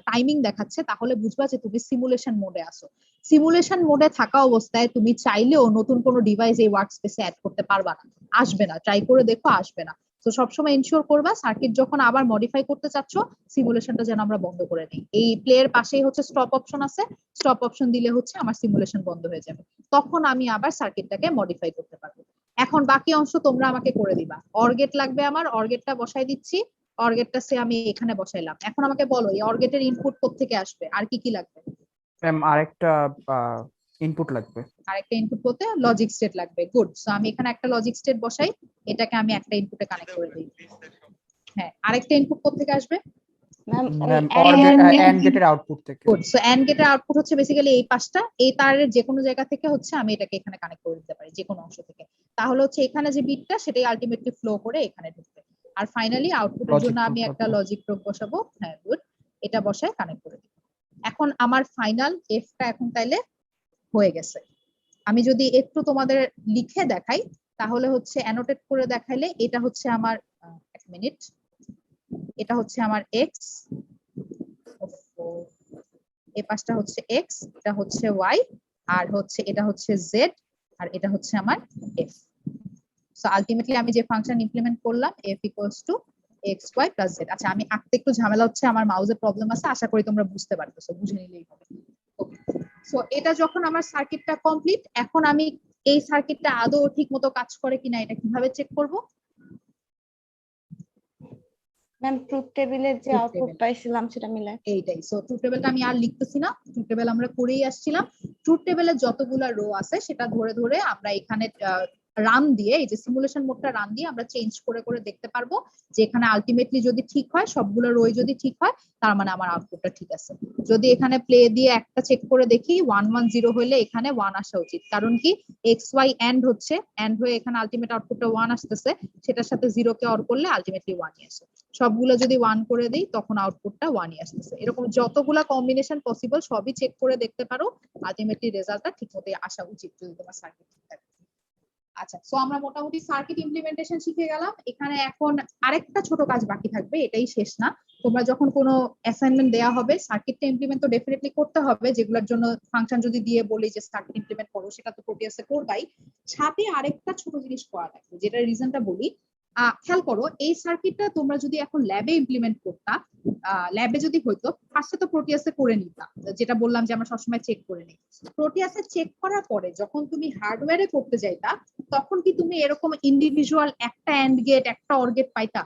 টাইমিং দেখাচ্ছে তাহলে বুঝবা যে তুমি সিমুলেশন মোডে আছো। সিমুলেশন মোডে থাকা অবস্থায় তুমি চাইলেও নতুন কোনো ডিভাইস এই ওয়ার্ক স্পেসে অ্যাড করতে পারবা না, আসবে না। ট্রাই করে দেখো, আসবে না। তো সবসময় এনশিওর করবা সার্কিট যখন আবার মডিফাই করতে চাচ্ছ সিমুলেশনটা যেন আমরা বন্ধ করে দিই। এই প্লেয়ের পাশেই হচ্ছে স্টপ অপশন আছে, স্টপ অপশন দিলে হচ্ছে আমার সিমুলেশন বন্ধ হয়ে যাবে, তখন আমি আবার সার্কিটটাকে মডিফাই করতে পারবো। এখন বাকি অংশ তোমরা আমাকে করে দিবা। অরগেট লাগবে আমার, অরগেটটা বসাই দিচ্ছি। অরগেটটা সে আমি এখানে বসাইলাম। এখন আমাকে বলো এই অরগেটের ইনপুট কোত্থেকে আসবে, আর কি কি লাগবে? ম্যাম আরেকটা ইনপুট লাগবে। আরেকটা ইনপুট বলতে লজিক স্টেট লাগবে। গুড, সো আমি এখানে একটা লজিক স্টেট বসাই, এটাকে আমি একটা ইনপুটে কানেক্ট করে দিই। হ্যাঁ, আরেকটা ইনপুট কোত্থেকে আসবে? ম্যাম ম্যাম ওই এন্ড গেটের আউটপুট থেকে। গুড, সো এন্ড গেটের আউটপুট হচ্ছে বেসিক্যালি এই পাশটা, এই তারের যে কোনো জায়গা থেকে হচ্ছে আমি এটাকে এখানে কানেক্ট করে দিতে পারি, যে কোনো অংশ থেকে। তাহলে হচ্ছে এখানে যে বিটটা সেটাই আলটিমেটলি ফ্লো করে এখানে ঢুকবে। আর ফাইনালি আউটপুটের Logic জন্য আমি proof একটা হবে। লজিক প্রুফ বসাবো। হ্যাঁ গুড, এটা বসায় কানেক্ট করে দিই। এখন আমার ফাইনাল এফটা এখন তাইলে হয়ে গেছে। আমি যদি একটু তোমাদের লিখে দেখাই তাহলে হচ্ছে অ্যানোটেট করে দেখাইলে এটা হচ্ছে আমার এক মিনিট, এটা হচ্ছে আমার এক্স, এই পাশটা হচ্ছে এক্স, এটা হচ্ছে ওয়াই, আর হচ্ছে এটা হচ্ছে জেড, আর এটা হচ্ছে আমার এফ। সো আলটিমেটলি আমি যে ফাংশন ইমপ্লিমেন্ট করলাম F equals to X Y plus Z. আচ্ছা আমি আঁকতে একটু ঝামেলা হচ্ছে, আমার মাউজের প্রবলেম আছে, আশা করি তোমরা বুঝতে পারতেছো, বুঝে নিলেই হবে। সো এটা যখন আমার সার্কিটটা কমপ্লিট, এখন আমি এই সার্কিটটা আদৌ ঠিক মতো কাজ করে কিনা এটা কিভাবে চেক করব? ম্যাম ট্রুথ টেবিলের যে Truth আউটপুট table। পাইছিলাম সেটা মিলে। এইটাই। সো ট্রুথ টেবিলটা আমি আর লিখতেছি না, ট্রুথ টেবিল আমরা করেই আসছিলাম। ট্রুথ টেবিলের যতগুলা রো আছে সেটা ধরে ধরে আমরা এখানে রান দিয়ে, এই যে সিমুলেশন মোডটা রান দিয়ে আমরা চেঞ্জ করে করে দেখতে পারবো যে এখানে আলটিমেটলি যদি ঠিক হয়, সবগুলো রোই যদি ঠিক হয় তার মানে আমার আউটপুটটা ঠিক আছে। যদি এখানে প্লে দিয়ে একটা চেক করে দেখি 110 হলে এখানে 1 আসা উচিত, কারণ কি এক্স ওয়াই এন্ড হচ্ছে, এন্ড হয়ে এখানে আলটিমেট আউটপুটটা 1 আসতেছে, সেটার সাথে 0 কে অর করলে আলটিমেটলি 1ই আসে। সবগুলো যদি 1 করে দিই তখন আউটপুটটা 1ই আসতেছে। এরকম যতগুলা কম্বিনেশন পসিবল সবই চেক করে দেখতে পারো, আলটিমেটলি রেজাল্টটা ঠিকমতোই আসা উচিত যদি তোমার সার্কিট ঠিক থাকে। আচ্ছা, সো আমরা মোটামুটি সার্কিট ইমপ্লিমেন্টেশন শিখে গেলাম। এখানে এখন আরেকটা ছোট কাজ বাকি থাকবে, এটাই শেষ না। তোমরা যখন কোনো অ্যাসাইনমেন্ট দেয়া হবে, সার্কিটটা ইমপ্লিমেন্ট তো ডেফিনেটলি করতে হবে, যেগুলোর জন্য ফাংশন যদি দিয়ে বলি যে সার্কিট ইমপ্লিমেন্ট করো সেটা তো প্রোটিয়াসে করবাই। সাথে আরেকটা ছোট জিনিস করা লাগবে, যেটা রিজনটা বলি। খেয়াল করো এই সার্কিটটা তোমরা যদি এখন ল্যাবে ইমপ্লিমেন্ট করতা, ল্যাবে যদি হইতো ফার্স্টে তো প্রোটিয়াসে করে নিতা, যেটা বললাম যে আমরা সবসময় চেক করে নিই। প্রোটিয়াসে চেক করার পরে যখন তুমি হার্ডওয়্যারে করতে যাইতা তখন কি তুমি এরকম ইন্ডিভিজুয়াল একটা এন্ড গেট একটা অর গেট পাইতা?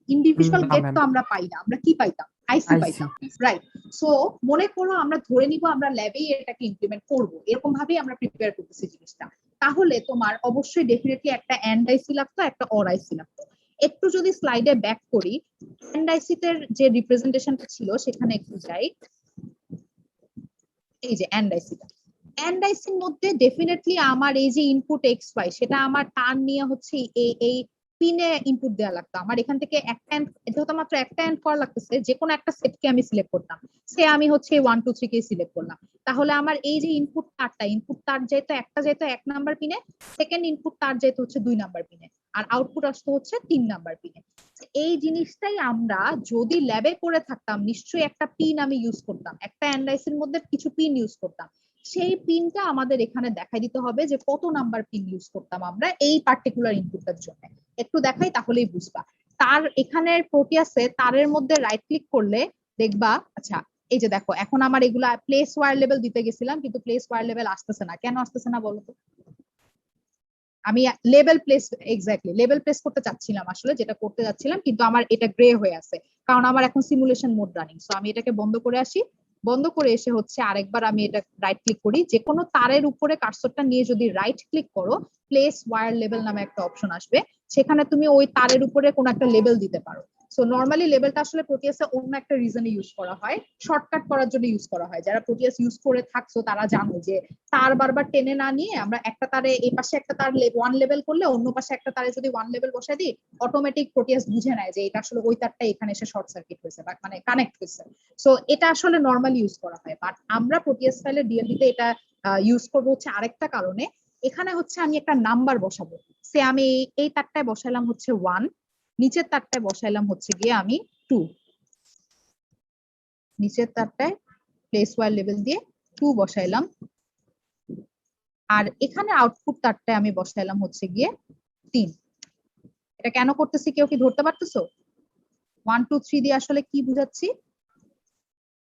ইন্ডিভিজুয়াল না, গেট ma'am। তো আমরা পাই না, আমরা কি পাইতাম? আইসি IC পাইতাম, রাইট? সো মনে করো আমরা ধরে নিব আমরা ল্যাবেই এটাকে ইমপ্লিমেন্ট করব, এরকম ভাবেই আমরা প্রিপেয়ার করতেছি জিনিসটা। তাহলে তোমার অবশ্যই ডেফিনেটলি একটা এন্ড আইসি লাগতো, একটা অর আইসি লাগতো। একটু যদি স্লাইডে ব্যাক করি, এন্ড আইসি তে যে রিপ্রেজেন্টেশনটা ছিল সেখানে একটু যাই। এই যে এন্ড আইসিটা, এন্ড আইসির মধ্যে ডেফিনেটলি আমার এই যে ইনপুট এক্স ওয়াই সেটা আমার টার্ন নিয়ে হচ্ছে এই পিনে ইনপুট দেওয়া লাগতো। আমার এখান থেকে একটা যেহেতু মাত্র একটা এন্ড করা লাগতেছে, যে কোনো একটা সেটকে আমি সিলেক্ট করতাম, সে আমি হচ্ছে 1 2 3 কে সিলেক্ট করলাম। তাহলে আমার এই যে ইনপুট তার যাইতো একটা যাইতো 1 নাম্বার পিনে, সেকেন্ড ইনপুট তার যাইতো হচ্ছে 2 নাম্বার পিনে, আর আউটপুট আসতো হচ্ছে 3 নাম্বার পিনে। এই জিনিসটাই আমরা যদি ল্যাবে করে থাকতাম নিশ্চয়ই একটা পিন আমি ইউজ করতাম, একটা এনআইসির মধ্যে কিছু পিন ইউজ করতাম। সেই পিনটা আমাদের এখানে দেখাই দিতে হবে যে কত নাম্বার পিন ইউজ করতাম আমরা এই পার্টিকুলার ইনপুটের জন্য। একটু দেখাই তাহলেই বুঝবা। তার এখানে প্রোটিয়াসে তারের মধ্যে রাইট ক্লিক করলে দেখবা, আচ্ছা এই যে দেখো এখন আমার এগুলা প্লেস ওয়্যার লেভেল দিতে গেছিলাম কিন্তু প্লেস ওয়্যার লেভেল আসতেছে না, কেন আসতেছে না বলতো? আমি level place, exactly level place করতে চাচ্ছিলাম আসলে, যেটা করতে যাচ্ছিলাম, কিন্তু আমার এটা গ্রে হয়ে আছে কারণ আমার এখন সিমুলেশন মোড রানিং। সো আমি এটাকে বন্ধ করে আসি, বন্ধ করে এসে হচ্ছে আরেকবার আমি এটা রাইট ক্লিক করি, যে কোনো তারের উপরে কার্সরটা নিয়ে যদি রাইট ক্লিক করো প্লেস ওয়্যার লেভেল নামে একটা অপশন আসবে, সেখানে তুমি ওই তারের উপরে কোনো একটা লেভেল দিতে পারো। সো নর্মালি লেভেলটা আসলে প্রোটিয়াসে অন্য একটা রিজনে ইউজ করা হয়, শর্টকাট করার জন্য ইউজ করা হয়। যারা প্রোটিয়াস ইউজ করে থাকছো তারা জানো যে তার বারবার টেনে না নিয়ে আমরা একটা তারে এই পাশে একটা তার 1 লেভেল করলে অন্য পাশে একটা তারে যদি 1 লেভেল বসাই দিই, অটোমেটিক প্রোটিয়াস বুঝে নেয় যে এটা আসলে ওই তারটা এখানে এসে শর্ট সার্কিট হয়েছে বা মানে কানেক্ট হয়েছে। সো এটা আসলে নর্মালি ইউজ করা হয়, বাট আমরা প্রোটিয়াস ফাইলে ডিএলডিতে এটা ইউজ করবো হচ্ছে আরেকটা কারণে। এখানে হচ্ছে আমি একটা নাম্বার বসাবো, সে আমি এই তারটায় বসাইলাম হচ্ছে 1, নিচের তারটায় বসাইলাম হচ্ছে গিয়ে আমি 2, নিচের তারটায় প্লেস ওয়্যার লেভেল দিয়ে 2 বসাইলাম, আর এখানে আউটপুট তারটায় আমি বসাইলাম হচ্ছে গিয়ে 3। এটা কেন করতেছি কেউ কি ধরতে পারতেছো? 1 2 3 দিয়ে আসলে কি বুঝাচ্ছি?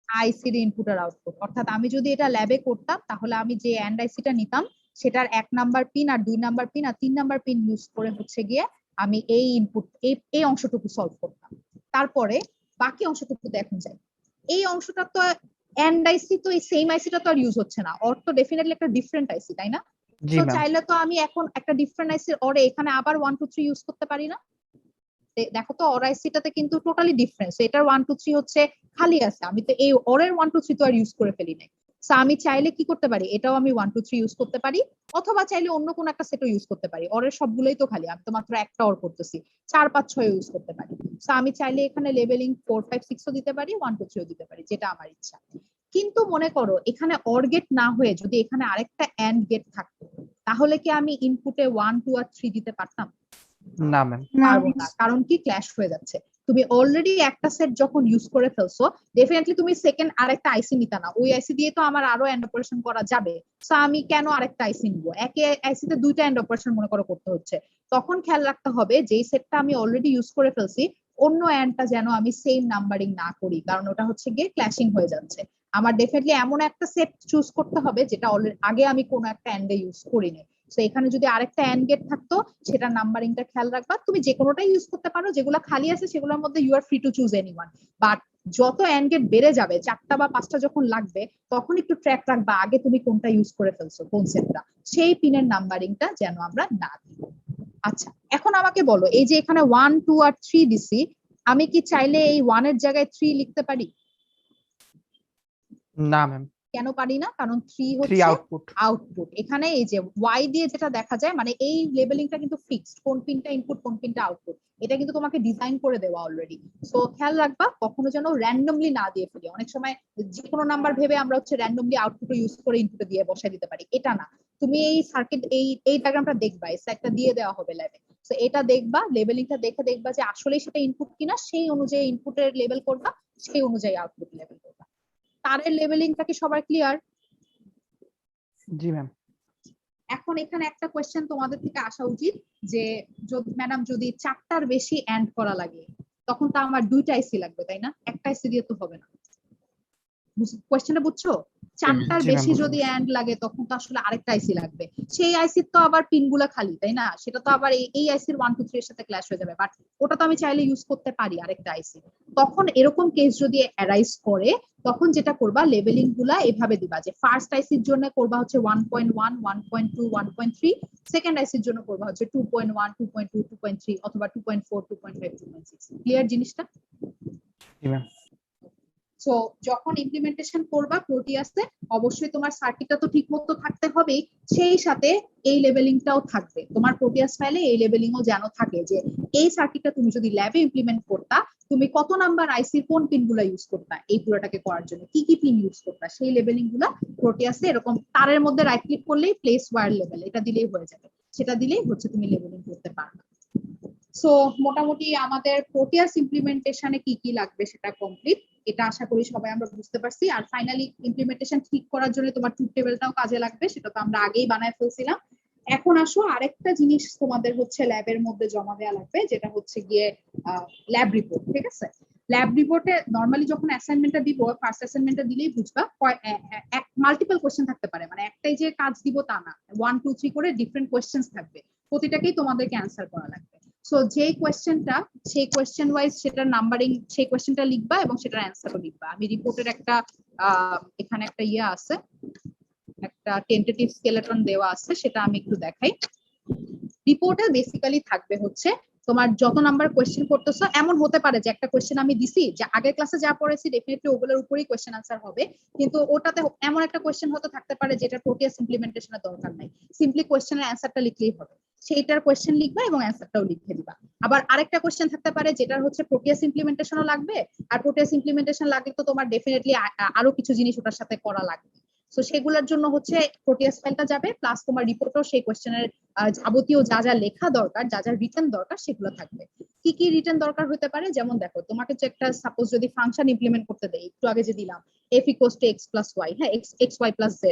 আইসিডি ইনপুট আর আউটপুট। অর্থাৎ আমি যদি এটা ল্যাবে করতাম তাহলে আমি যে অ্যান্ড আইসিটা নিতাম সেটার 1 নাম্বার পিন আর 2 নাম্বার পিন আর 3 নাম্বার পিন ইউজ করে হচ্ছে গিয়ে আমি এই ইনপুট এই অংশটুকু সলভ করতাম। তারপরে বাকি অংশটুকু এখন যাই, এই অংশটা তো অ্যান্ড আইসি, তো এই সেম আইসিটা তো আর ইউজ হচ্ছে না, অর তো ডেফিনেটলি একটা ডিফারেন্ট আইসি, তাই না? জি তো ম্যাম। চাইলে তো আমি এখন একটা ডিফারেন্ট আইসির অরে এখানে আবার 1 2 3 ইউজ করতে পারি না? দেখো তো অর আইসিটাতে কিন্তু টোটালি ডিফারেন্স, এটার 1 2 3 হচ্ছে খালি আছে, আমি তো এই অরের 1 2 3 তো আর ইউজ করে ফেলি নাই। সো আমি চাইলে কি করতে পারি, এটাও আমি 1 2 3 ইউজ করতে পারি, অথবা চাইলে অন্য কোন একটা সেটও ইউজ করতে পারি। অরের সবগুলোই তো খালি, আমি তো মাত্র একটা অর করতেছি, 4 5 6 ইউজ করতে পারি। সো আমি চাইলে এখানে লেভেলিং 4 5 6 ও দিতে পারি, 1 2 3 ও দিতে পারি, যেটা আমার ইচ্ছা। কিন্তু মনে করো এখানে অর গেট না হয়ে যদি এখানে আরেকটা এন্ড গেট থাকতো, তাহলে কি আমি ইনপুটে 1 2 আর 3 দিতে পারতাম? না ম্যাম। পারবো না, কারণ কি ক্ল্যাশ হয়ে যাচ্ছে। তুমি অলরেডি একটা সেট যখন ইউজ করে ফেলছো, ডেফিনেটলি তুমি সেকেন্ড আরেকটা আইসি নিতে না, ওই আইসি দিয়ে তো আমার আরো এন্ড অপারেশন করা যাবে। সো আমি কেন আরেকটা আইসি নিবো? একে আইসিতে দুইটা এন্ড অপারেশন মনে করো করতে হচ্ছে, তখন খেয়াল রাখতে হবে যেই সেটটা আমি অলরেডি ইউজ করে ফেলছি অন্য এন্ডটা যেন আমি সেম নাম্বারিং না করি, কারণ ওটা হচ্ছে গিয়ে ক্ল্যাশিং হয়ে যাচ্ছে। আমার ডেফিনেটলি এমন একটা সেট চুজ করতে হবে যেটা আগে আমি কোনো একটা এন্ডে ইউজ করিনি। তো এখানে যদি আরেকটা এন্ড গেট থাকতো, সেটা নাম্বারিংটা খেয়াল রাখবা। তুমি যে কোনোটাই ইউজ করতে পারো, যেগুলো খালি আছে সেগুলোর মধ্যে you are free to choose anyone. But যত এন্ড গেট বেড়ে যাবে, 4টা বা 5টা যখন লাগবে, তখন একটু ট্র্যাক রাখবা আগে তুমি কোনটা ইউজ করে ফেলছো, কোন সেটটা, সেই পিনের নাম্বারিংটা যেন আমরা না দিই। আচ্ছা, এখন আমাকে বলো, এই যে এখানে 1 2 আর 3 দিছি, আমি কি চাইলে এই 1 এর জায়গায় 3 লিখতে পারি? না ম্যাম। কেন পারি না? কারণ 3 3 হচ্ছে আউটপুট। আউটপুট। এখানে এই যে ওয়াই দিয়ে যেটা দেখা যায়, মানে এই লেবেলিংটা কিন্তু ফিক্সড, কোন পিনটা ইনপুট কোন পিনটা আউটপুট, এটা কিন্তু তোমাকে ডিজাইন করে দেওয়া অলরেডি। সো খেয়াল রাখবা কখনো যেন র্যান্ডমলি না দিয়ে ফেলি। অনেক সময় যে কোনো নাম্বার ভেবে আমরা হচ্ছে র্যান্ডমলি আউটপুট ইউজ করে ইনপুটে দিয়ে বসাই দিতে পারি, এটা না। তুমি এই সার্কিট এই ডায়াগ্রামটা দেখবা, এই একটা দিয়ে দেওয়া হবে ল্যাবে। সো এটা দেখবা, লেবেলিংটা দেখে দেখবা যে আসলেই সেটা ইনপুট কিনা, সেই অনুযায়ী ইনপুটের লেভেল করবা, সেই অনুযায়ী আউটপুট লেভেল করবা। তারের লেবেলিংটা কি সবার ক্লিয়ার? জি ম্যাম। এখন এখানে একটা কোয়েশ্চেন তোমাদের থেকে আসা উচিত যে ম্যাডাম যদি 4টার বেশি এন্ড করা লাগে, তখন তো আমার 2টা আইসি লাগবে, তাই না? একটা আইসি দিয়ে তো হবে না। কোয়েশ্চেনটা বুঝছো? 4টার জি ম্যাম, বেশি বুঝতে যদি পারছি। এন্ড লাগে তখন তো আসলে আরেকটা আইসি লাগবে, সেই আইসির তো আবার পিনগুলা খালি, তাই না? সেটা তো আবার এই আইসির 1 2 3 এর সাথে ক্ল্যাশ হয়ে যাবে, বাট ওটা তো আমি চাইলে ইউজ করতে পারি আরেকটা আইসি। তখন এরকম কেস যদি অ্যারাইজ করে, তখন যেটা করবা লেবেলিং গুলা এভাবে দিবা যে ফার্স্ট আইসির জন্য করবা হচ্ছে 1.1 1.2 1.3, সেকেন্ড আইসির জন্য করবা হচ্ছে 2.1 2.2 2.3 অথবা 2.4 2.5 2.6। ক্লিয়ার জিনিসটা? জি ম্যাম। সো যখন ইমপ্লিমেন্টেশন করবা প্রোটিয়াসে, অবশ্যই তোমার সার্কিটটা তো ঠিক মতো থাকতে হবেই, সেই সাথে এই লেভেলিংটাও থাকবে তোমার প্রোটিয়াস ফাইলে। এই লেভেলিংও যেন থাকে যে এই সার্কিটটা তুমি যদি ল্যাবে ইমপ্লিমেন্ট করতা, তুমি কত নাম্বার আইসির কোন পিনগুলো ইউজ করতা, এই পুরোটাকে করার জন্য কি কি পিন ইউজ করতা, সেই লেভেলিং গুলা প্রোটিয়াসে এরকম তারের মধ্যে রাইট ক্লিক করলেই প্লেস ওয়্যার লেভেল, এটা দিলেই হয়ে যাবে। সেটা দিলেই হচ্ছে তুমি লেভেলিং করতে পারবে। সো মোটামুটি আমাদের প্রোটিয়াস ইমপ্লিমেন্টেশনে কি কি লাগবে সেটা কমপ্লিট, এটা আশা করি সবাই আমরা বুঝতে পারছি। আর ফাইনালি ইমপ্লিমেন্টেশন ঠিক করার জন্য তোমার ট্রুথ টেবিলটাও কাজে লাগবে, সেটা তো আমরা আগেই বানায় ফেলছিলাম। এখন আসো আরেকটা জিনিস তোমাদের হচ্ছে ল্যাবের মধ্যে জমা দেওয়া লাগবে, যেটা হচ্ছে গিয়ে ল্যাব রিপোর্ট। ঠিক আছে? ল্যাব রিপোর্টে নরমালি যখন অ্যাসাইনমেন্টটা দিব, ফার্স্ট অ্যাসাইনমেন্টটা দিলেই বুঝবা মাল্টিপল কোশ্চেন থাকতে পারে, মানে একটাই যে কাজ দিব তা না, 1 2 3 করে ডিফারেন্ট কোশ্চেন্স থাকবে, প্রতিটাকেই তোমাদেরকে অ্যান্সার করা লাগবে। সো যেই কোয়েশ্চেনটা, সেই কোয়েশ্চেন ওয়াইজ সেটার নাম্বারিং, সেই কোয়েশ্চেনটা লিখবা এবং সেটার অ্যান্সারও লিখবা। আমি রিপোর্টের একটা এখানে একটা ইয়ে আছে, একটা টেন্টেটিভ স্কেলেটন দেওয়া আছে, সেটা আমি একটু দেখাই। রিপোর্টে বেসিক্যালি থাকবে হচ্ছে তোমার যত নাম্বার কোয়েশ্চেন করতেছো, এমন হতে পারে যে একটা কোয়েশ্চেন আমি দিছি যে আগের ক্লাসে যা পড়েছি ডেফিনেটলি ওগুলোর উপরেই কোয়েশ্চেন আনসার হবে, কিন্তু ওটাতে এমন একটা কোয়েশ্চেন হতে থাকতে পারে যেটা প্রোটিয়াস ইমপ্লিমেন্টেশনের দরকার নাই, সিম্পলি কোয়েশ্চেনের অ্যান্সারটা লিখলেই হবে, সেইটার কোয়েশ্চেন লিখবা এবং অ্যান্সারটাও লিখে দিবা। আবার আরেকটা কোয়েশ্চেন থাকতে পারে যেটার হচ্ছে প্রোটিয়াস ইমপ্লিমেন্টেশনও লাগবে, আর প্রোটিয়াস ইমপ্লিমেন্টেশন লাগলে তো তোমার ডেফিনেটলি আরো কিছু জিনিস ওটার সাথে করা লাগবে। তো সেগুলোর জন্য হচ্ছে প্রোটিয়াস ফাইলটা যাবে, প্লাস তোমার রিপোর্টও সেই কোয়েশ্চেনের যাবতীয় যা যা লেখা দরকার, যা যা রিটার্ন দরকার সেগুলো থাকবে। কি কি রিটার্ন দরকার হতে পারে, যেমন দেখো তোমাকে যে একটা সাপোজ যদি ফাংশন ইমপ্লিমেন্ট করতে দেয়, একটু আগে যে দিলাম f equals to x plus y, হ্যাঁ x y plus z,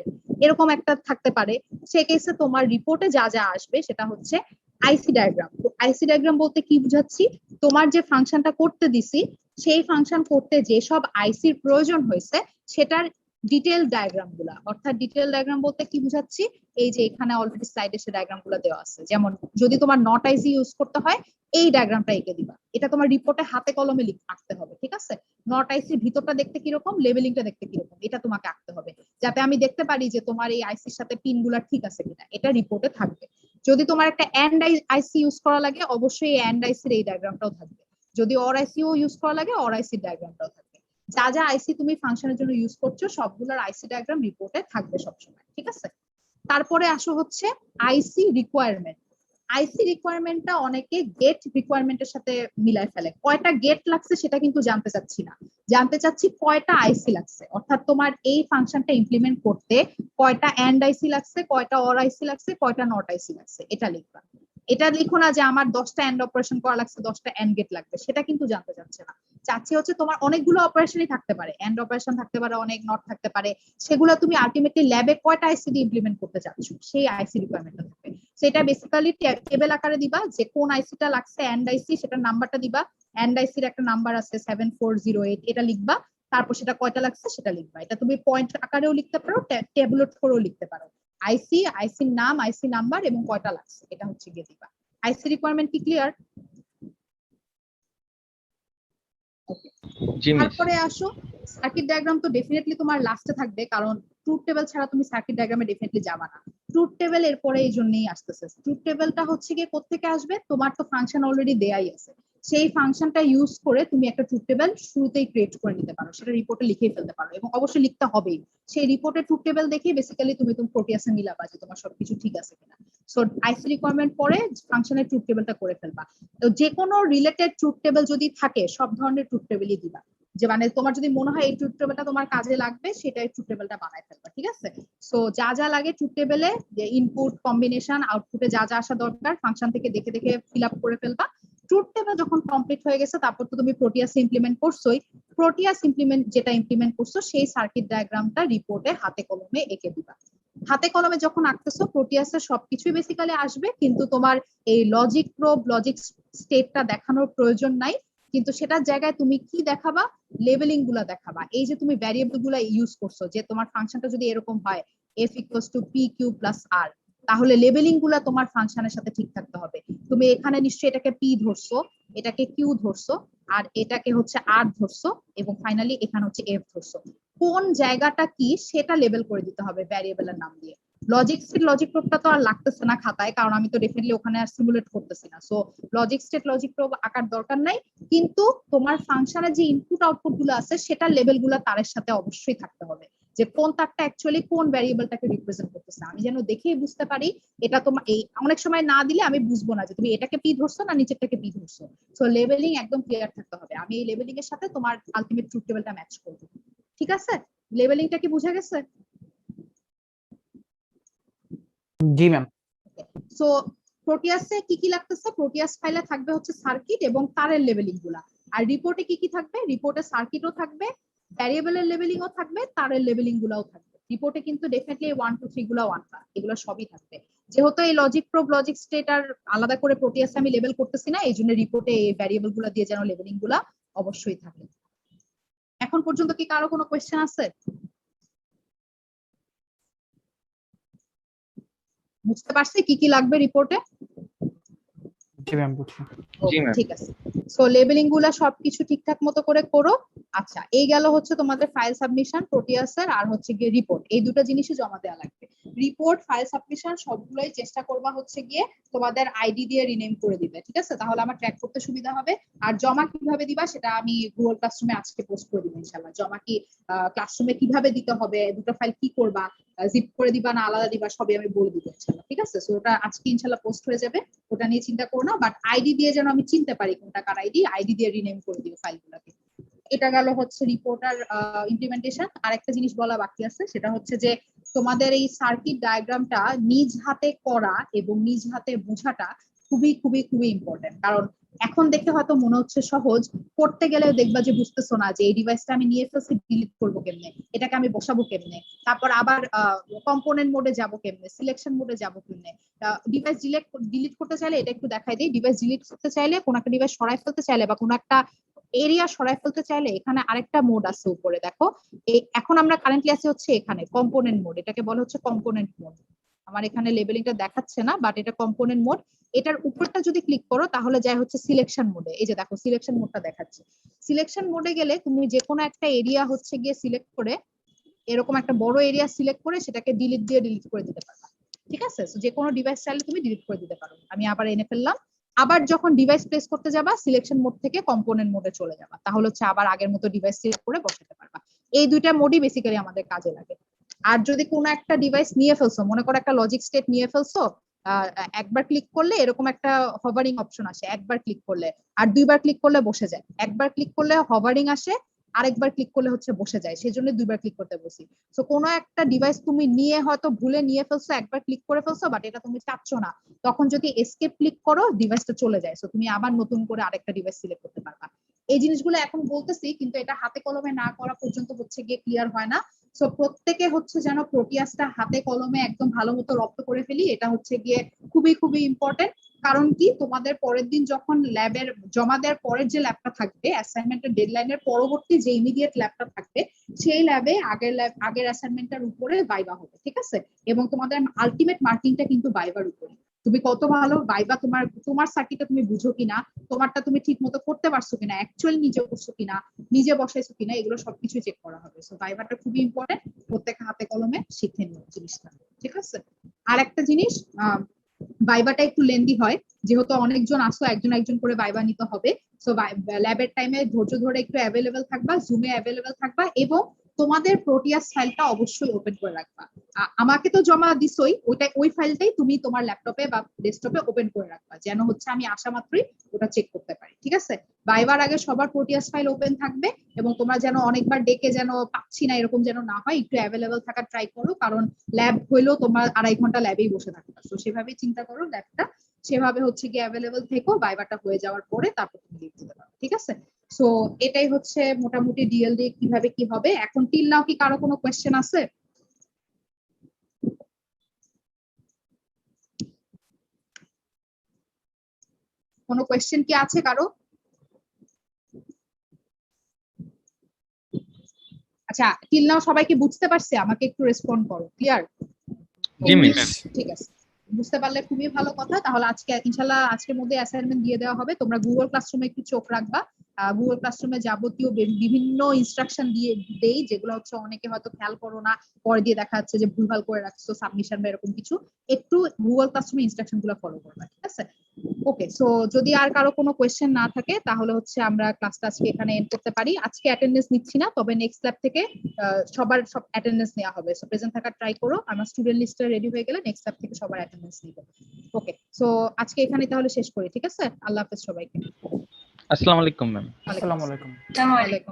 এরকম একটা থাকতে পারে। সেই কেসে তোমার রিপোর্টে যা যা আসবে সেটা হচ্ছে আইসি ডায়াগ্রাম। তো আইসি ডায়াগ্রাম বলতে কি বুঝাচ্ছি, তোমার যে ফাংশনটা করতে দিছি সেই ফাংশন করতে যেসব আইসির প্রয়োজন হয়েছে সেটার ডিটেল ডায়াগ্রাম গুলা, অর্থাৎ ডিটেল ডায়াগ্রাম বলতে কি বুঝাচ্ছি, এই যে এখানে অলরেডি স্লাইডে সে ডায়াগ্রাম গুলো দেওয়া আছে। যেমন যদি তোমার নট আইসি ইউজ করতে হয় এই ডায়াগ্রামটা এঁকে দিবা, এটা তোমার রিপোর্টে হাতে কলমে আঁকতে হবে, ঠিক আছে? নট আইসির ভিতরটা দেখতে কিরকম, লেভেলিংটা দেখতে কিরকম, এটা তোমাকে আঁকতে হবে, যাতে আমি দেখতে পারি যে তোমার এই আইসির সাথে পিন গুলা ঠিক আছে কিনা, এটা রিপোর্টে থাকবে। যদি তোমার একটা এন্ড আইসি ইউজ করা লাগে, অবশ্যই এন্ড আইসির এই ডায়াগ্রামটাও থাকবে। যদি অর আইসিও ইউজ করা লাগে, অর আইসির ডায়াগ্রামটাও থাকবে। যা যা আইসি তুমি ফাংশনের জন্য ইউজ করছো সবগুলোর আইসি ডায়াগ্রাম রিপোর্টে থাকবে সবসময়, ঠিক আছে? তারপরে আসো হচ্ছে আইসি রিকোয়ারমেন্ট। আইসি রিকোয়ারমেন্টটা অনেকে গেট রিকোয়ারমেন্টের সাথে মিলায় ফেলে। কয়টা গেট লাগছে সেটা কিন্তু জানতে চাচ্ছি না, জানতে চাচ্ছি কয়টা আইসি লাগছে, অর্থাৎ তোমার এই ফাংশনটা ইমপ্লিমেন্ট করতে কয়টা এন্ড আইসি লাগছে, কয়টা অর আইসি লাগছে, কয়টা নট আইসি লাগছে, এটা লিখবা। এটা লিখো না যে আমার 10টা এন্ড অপারেশন করা লাগছে, 10টা এন্ড গেট লাগবে, সেটা কিন্তু জানতে চাচ্ছে না। চাচ্ছি হচ্ছে তোমার অনেকগুলো অপারেশনই থাকতে পারে, এন্ড অপারেশন থাকতে পারে, অনেক নট থাকতে পারে, সেগুলো তুমি আলটিমেটলি ল্যাবে কয়টা আইসি দিয়ে ইমপ্লিমেন্ট করতে চাচ্ছ সেই আইসি রিকোয়ারমেন্টটা থাকবে। সেটা বেসিক্যালি টেবিল আকারে দিবা, যে কোন আইসিটা লাগছে এন্ড আইসি সেটার নাম্বারটা দিবা, এন্ড আইসির একটা নাম্বার আছে 7408, এটা লিখবা, তারপর সেটা কয়টা লাগছে সেটা লিখবা। এটা তুমি পয়েন্ট আকারেও লিখতে পারো, ট্যাবুলেট করেও লিখতে পারো, আইসি, আইসির নাম, আইসি নাম্বার এবং কয়টা লাগছে, এটা হচ্ছে গিয়ে দিবা। আইসি রিকোয়ারমেন্ট কি ক্লিয়ার? জি মিস। তারপরে আসো সার্কিট ডায়াগ্রাম, তো ডেফিনেটলি তোমার লাস্টে থাকবে, কারণ ট্রুথ টেবিল ছাড়া তুমি সার্কিট ডায়াগ্রামে ডেফিনেটলি যাবা না। ট্রুথ টেবিল এরপরে এই জন্যই আসতেছে। ট্রুথ টেবিলটা হচ্ছে গিয়ে কোত্থেকে আসবে, তোমার তো ফাংশন অলরেডি দেয়াই আছে, সেই ফাংশনটা ইউজ করে তুমি একটা ট্রুথ টেবিল শুরুতেই ক্রিয়েট করে নিতে পারো, সেটা রিপোর্টে লিখেই ফেলতে পারো, এবং অবশ্যই লিখতে হবেই। সেই রিপোর্টে ট্রুথ টেবিল দেখে বেসিক্যালি তুমি প্রোটিয়াসে মিলাবা যে তোমার সবকিছু ঠিক আছে কিনা। সো আইসি রিকোয়ারমেন্ট পরে ফাংশনের ট্রুথ টেবিলটা করে ফেলবা। তো যে কোনো রিলেটেড ট্রুথ টেবিল যদি থাকে সব ধরনের ট্রুথ টেবিলই দিবা, যে মানে তোমার যদি মনে হয় এই ট্রুথ টেবিলটা তোমার কাজে লাগবে সেটাই ট্রুথ টেবিলটা বানায় ফেলবা, ঠিক আছে? সো যা যা লাগে ট্রুথ টেবিলে, যে ইনপুট, কম্বিনেশন, আউটপুটে যা যা আসা দরকার ফাংশন থেকে দেখে দেখে ফিল আপ করে ফেলবা। ট্রুথ টেবিল যখন কমপ্লিট হয়ে গেছে তারপর তো তুমি প্রোটিয়াস ইমপ্লিমেন্ট করছোই, প্রোটিয়াস ইমপ্লিমেন্ট যেটা ইমপ্লিমেন্ট করছো সেই সার্কিট ডায়াগ্রামটা রিপোর্টে হাতে কলমে এঁকে দিবা। হাতে কলমে যখন আঁকতেছো প্রোটিয়াসের সবকিছুই বেসিক্যালি আসবে, কিন্তু তোমার এই লজিক প্রোব, লজিক স্টেটটা দেখানোর প্রয়োজন নাই, কিন্তু সেটার জায়গায় তুমি কি দেখাবা, লেবেলিং গুলা দেখাবা। এই যে তুমি ভ্যারিয়েবল গুলা ইউজ করছো, যে তোমার ফাংশনটা যদি এরকম হয় f equals to pq plus r, তাহলে লেবেলিং গুলা তোমার ফাংশনের সাথে ঠিক থাকতে হবে। তুমি এখানে নিশ্চয়ই এটাকে p ধরছো, এটাকে q ধরছো, আর এটাকে হচ্ছে r ধরছো, এবং ফাইনালি এখানে হচ্ছে f ধরছো। কোন জায়গাটা কি সেটা লেবেল করে দিতে হবে ভ্যারিয়েবলের নাম দিয়ে। লজিক স্টেট, লজিক প্রোবটা তো আর লাগতেছে না খাতায়, কারণ আমি তো ডেফিনেটলি ওখানে আর সিমুলেট করতেছি না। So logic state, logic probe আঁকার দরকার নাই, কিন্তু তোমার ফাংশনের যে ইনপুট আউটপুট গুলো আছে সেটার লেভেল গুলো তারের সাথে অবশ্যই থাকতে হবে, যে কোন তারটা অ্যাকচুয়ালি কোন ভ্যারিয়েবলটাকে রিপ্রেজেন্ট করতেছে, আমি যেন দেখেই বুঝতে পারি। এটা তোমার এই অনেক সময় না দিলে আমি বুঝবো না যে তুমি এটাকে পি ধরছো না নিচেরটাকে পি ধরছো। সো লেভেলিং একদম ক্লিয়ার থাকতে হবে, আমি এই লেভেলিং এর সাথে তোমার আলটিমেট ট্রুথ টেবিলটা ম্যাচ করব, ঠিক আছে? লেভেলিংটা কি বুঝা গেছে? জি ম্যাম। সো প্রোটিয়াসে কি কি লাগতেছে, প্রোটিয়াস ফাইলে থাকবে হচ্ছে সার্কিট এবং তারের লেভেলিং গুলা, আর রিপোর্টে কি কি থাকবে, রিপোর্টে সার্কিটও থাকবে, ভ্যারিয়েবলের লেভেলিংও থাকবে, তারের লেভেলিং গুলাও থাকবে। রিপোর্টে কিন্তু ডেফিনেটলি 1 2 3 গুলা 1 না, এগুলো সবই থাকবে। যেহেতু এই লজিক প্রোব, লজিক স্টেট আর আলাদা করে প্রোটিয়াসে আমি লেভেল করতেছি না, এই জন্য রিপোর্টে এই ভ্যারিয়েবল গুলা দিয়ে যেন লেভেলিং গুলা অবশ্যই থাকে। এখন পর্যন্ত কি কারো কোনো কোয়েশ্চেন আছে? বুঝতে পারছি কি কি লাগবে রিপোর্টে? জি ম্যাম বুঝছি। জি ম্যাম। ঠিক আছে। সো লেবেলিং গুলা সবকিছু ঠিকঠাক মতো করে করো, আচ্ছা, এই গেল হচ্ছে তোমাদের ফাইল সাবমিশন, প্রোটিয়াসের আর হচ্ছে গিয়ে রিপোর্ট, এই দুটো জিনিসই জমা দেওয়া লাগবে। রিপোর্ট, ফাইল সাবমিশন সবগুলোই চেষ্টা করবা হচ্ছে গিয়ে তোমাদের আইডি দিয়ে রিনেম করে দিবে, ঠিক আছে? তাহলে আমার ট্র্যাক করতে সুবিধা হবে। আর জমা কিভাবে দিবা সেটা আমি গুগল ক্লাসরুমে আজকে পোস্ট করে দিব ইনশাআল্লাহ। জমা কি ক্লাসরুমে কিভাবে দিতে হবে, দুটো ফাইল কি করবা, জিপ করে দিবা না আলাদা দিবা, সবই আমি বলে দিব ইনশাআল্লাহ, ঠিক আছে? সো ওটা আজকে ইনশাআল্লাহ পোস্ট হয়ে যাবে, ওটা নিয়ে চিন্তা করো না। বাট আইডি দিয়ে যেন আমি চিনতে পারি কোনটা কার আইডি, আইডি দিয়ে রিনেম করে দিও ফাইলগুলোকে। এটা গেল হচ্ছে রিপোর্টার ইমপ্লিমেন্টেশন। আর একটা জিনিস বলা বাকি আছে, সেটা হচ্ছে যে তোমাদের এই সার্কিট ডায়াগ্রামটা নিজ হাতে করা এবং নিজ হাতে বোঝাটা খুবই খুবই খুবই ইম্পর্টেন্ট। কারণ এখন দেখে হয়তো মনে হচ্ছে সহজ, করতে গেলে দেখবা যে বুঝতেছো না যে এই ডিভাইসটা আমি নিয়ে ফেলছি, ডিলিট করবো কেমনে, এটাকে আমি বসাবো কেমনে, তারপর আবার কম্পোনেন্ট মোডে যাবো কেমনে, সিলেকশন মোডে যাবো কেমনে। ডিভাইস ডিলিট করতে চাইলে এটা একটু দেখাই দিই। ডিভাইস ডিলিট করতে চাইলে, কোন একটা ডিভাইস সরাই ফেলতে চাইলে বা কোন একটা এরিয়া সরাই ফেলতে চাইলে এখানে আরেকটা মোড আছে উপরে, দেখো। এখন আমরা কারেন্টলি আছি হচ্ছে এখানে কম্পোনেন্ট মোড, এটাকে বলা হচ্ছে কম্পোনেন্ট মোড। আমার এখানে লেবেলিংটা দেখাচ্ছে না, বাট এটা কম্পোনেন্ট মোড। এটার উপরটা যদি ক্লিক করো তাহলে যায় হচ্ছে সিলেকশন মোডে। এই যে দেখো সিলেকশন মোডটা দেখাচ্ছে। সিলেকশন মোডে গেলে তুমি যে কোনো একটা এরিয়া হচ্ছে গিয়ে সিলেক্ট করে, এরকম একটা বড় এরিয়া সিলেক্ট করে সেটাকে ডিলিট দিয়ে ডিলিট করে দিতে পারবা, ঠিক আছে? যে কোনো ডিভাইস চাইলে তুমি ডিলিট করে দিতে পারো। আমি আবার এনে ফেললাম। আবার যখন ডিভাইস প্লেস করতে যাবা, সিলেকশন মোড থেকে কম্পোনেন্ট মোডে চলে যাবা, তাহলে হচ্ছে আবার আগের মতো ডিভাইস সিলেক্ট করে বসাতে পারবা। এই দুইটা মোডই বেসিক্যালি আমাদের কাজে লাগে। আর যদি কোনো একটা ডিভাইস নিয়ে ফেলছো, মনে করো একটা লজিক স্টেট নিয়ে ফেলছো, একবার ক্লিক করলে এরকম একটা হভারিং অপশন আসে, একবার ক্লিক করলে, আর দুইবার ক্লিক করলে বসে যায়। একবার ক্লিক করলে হভারিং আসে, আরেকবার ক্লিক করলে হচ্ছে বসে যায়, সেই জন্য দুইবার ক্লিক করতে বসি। তো কোনো একটা ডিভাইস তুমি নিয়ে হয়তো ভুলে নিয়ে ফেলছো, একবার ক্লিক করে ফেলছো, বাট এটা তুমি চাচ্ছ না, তখন যদি এসকেপ ক্লিক করো ডিভাইসটা চলে যায়, তো তুমি আবার নতুন করে আরেকটা ডিভাইস সিলেক্ট করতে পারবা। এই জিনিসগুলো এখন বলতেছি, কিন্তু এটা হাতে কলমে না করা পর্যন্ত হচ্ছে গিয়ে ক্লিয়ার হয় না। সো প্রত্যেকে হচ্ছে যেন প্রোটিয়াসটা হাতে কলমে একদম ভালো মতো রপ্ত করে ফেলি, এটা হচ্ছে গিয়ে খুবই খুবই ইম্পর্টেন্ট। কারণ কি, তোমাদের পরের দিন যখন ল্যাবের জমা দেওয়ার পরের যে ল্যাবটা থাকবে, অ্যাসাইনমেন্টের ডেডলাইনের পরবর্তী যে ইমিডিয়েট ল্যাবটা থাকবে, সেই ল্যাবে আগের অ্যাসাইনমেন্টটার উপরে ভাইবা হবে, ঠিক আছে? এবং তোমাদের আলটিমেট মার্কিংটা কিন্তু ভাইবার উপরে। তুমি কত ভালো ভাইবা, তোমার সার্কিটটা তুমি বুঝো কিনা, তোমারটা তুমি ঠিক মতো করতে পারছো কিনা, অ্যাকচুয়ালি নিজে করছো কিনা, নিজে বসাইছো কিনা, এগুলো সবকিছু চেক করা হবে। সো ভাইবাটা খুবই ইম্পর্টেন্ট, প্রত্যেক হাতে কলমে শিখে নিও জিনিসটা, ঠিক আছে? আর একটা জিনিস, ভাইবাটা একটু লেন্দি হয়, যেহেতু অনেকজন আসো, একজন একজন করে ভাইবা নিতে হবে। সো ল্যাবের টাইমে ধৈর্য ধরে একটু অ্যাভেলেবেল থাকবা, জুমে অ্যাভেলেবেল থাকবা, এবং তোমাদের প্রোটিয়াস ফাইলটা অবশ্যই ওপেন করে রাখবা। আমাকে তো জমা দিছই, ওই ফাইলটাই তুমি তোমার ল্যাপটপে বা ডেস্কটপে ওপেন করে রাখবা, যেন হচ্ছে আমি আসা মাত্রই ওটা চেক করতে পারি, ঠিক আছে? ভাইবার আগে সবার প্রোটিয়াস ফাইল ওপেন থাকবে, এবং তোমরা যেন অনেকবার ডেকে যেন পাচ্ছি না এরকম যেন না হয়, একটু অ্যাভেলেবেল থাকার ট্রাই করো। কারণ ল্যাব হইলেও তোমার 2.5 ঘন্টা ল্যাবেই বসে থাকবা, তো সেভাবেই চিন্তা করো ল্যাবটা, সেভাবে হচ্ছে কি অ্যাভেলেবেল থেকো, ভাইবাটা হয়ে যাওয়ার পরে তারপর তুমি লিভ দিতে পারো, ঠিক আছে? সো এটাই হচ্ছে মোটামুটি ডিএলডি কিভাবে কি হবে। এখন টিল নাও কি কারো কোনো কোয়েশ্চেন আছে? কোনো কোয়েশ্চেন কি আছে কারো? আচ্ছা, টিল নাও সবাই কি বুঝতে পারছে? আমাকে একটু রেসপন্ড করো। ক্লিয়ার? জি মিস। ঠিক আছে, বুঝতে পারলে খুবই ভালো কথা। তাহলে আজকে ইনশাল্লাহ আজকের মধ্যে অ্যাসাইনমেন্ট দিয়ে দেওয়া হবে। তোমরা গুগল ক্লাসরুমে একটু চোখ রাখবা। গুগল ক্লাসরুমে যাবতীয় বিভিন্ন ইনস্ট্রাকশন দিয়ে দেই, যেগুলো হচ্ছে অনেকে হয়তো খেয়াল করো না, পরে দিয়ে দেখা যাচ্ছে যে ভুলভাল করে রাখছো সাবমিশন বা এরকম কিছু। একটু গুগল ক্লাসরুমে ইনস্ট্রাকশন গুলো ফলো করবা, ঠিক আছে? ওকে, সো যদি আর কারো কোনো কোয়েশ্চেন না থাকে তাহলে হচ্ছে আমরা ক্লাসটা আজকে এখানে এন্ড করতে পারি। আজকে অ্যাটেন্ডেন্স নিচ্ছি না, তবে নেক্সট ল্যাব থেকে সবার সব অ্যাটেন্ডেন্স নেওয়া হবে। সো প্রেজেন্ট থাকার ট্রাই করো। আমার স্টুডেন্ট লিস্টটা রেডি হয়ে গেলে নেক্সট ল্যাব থেকে সবার অ্যাটেন্ডেন্স নিব। ওকে, সো আজকে এখানে তাহলে শেষ করি, ঠিক আছে? আল্লাহ হাফেজ সবাইকে। আসসালামু আলাইকুম ম্যাম। আসসালামু আলাইকুম। ওয়ালাইকুম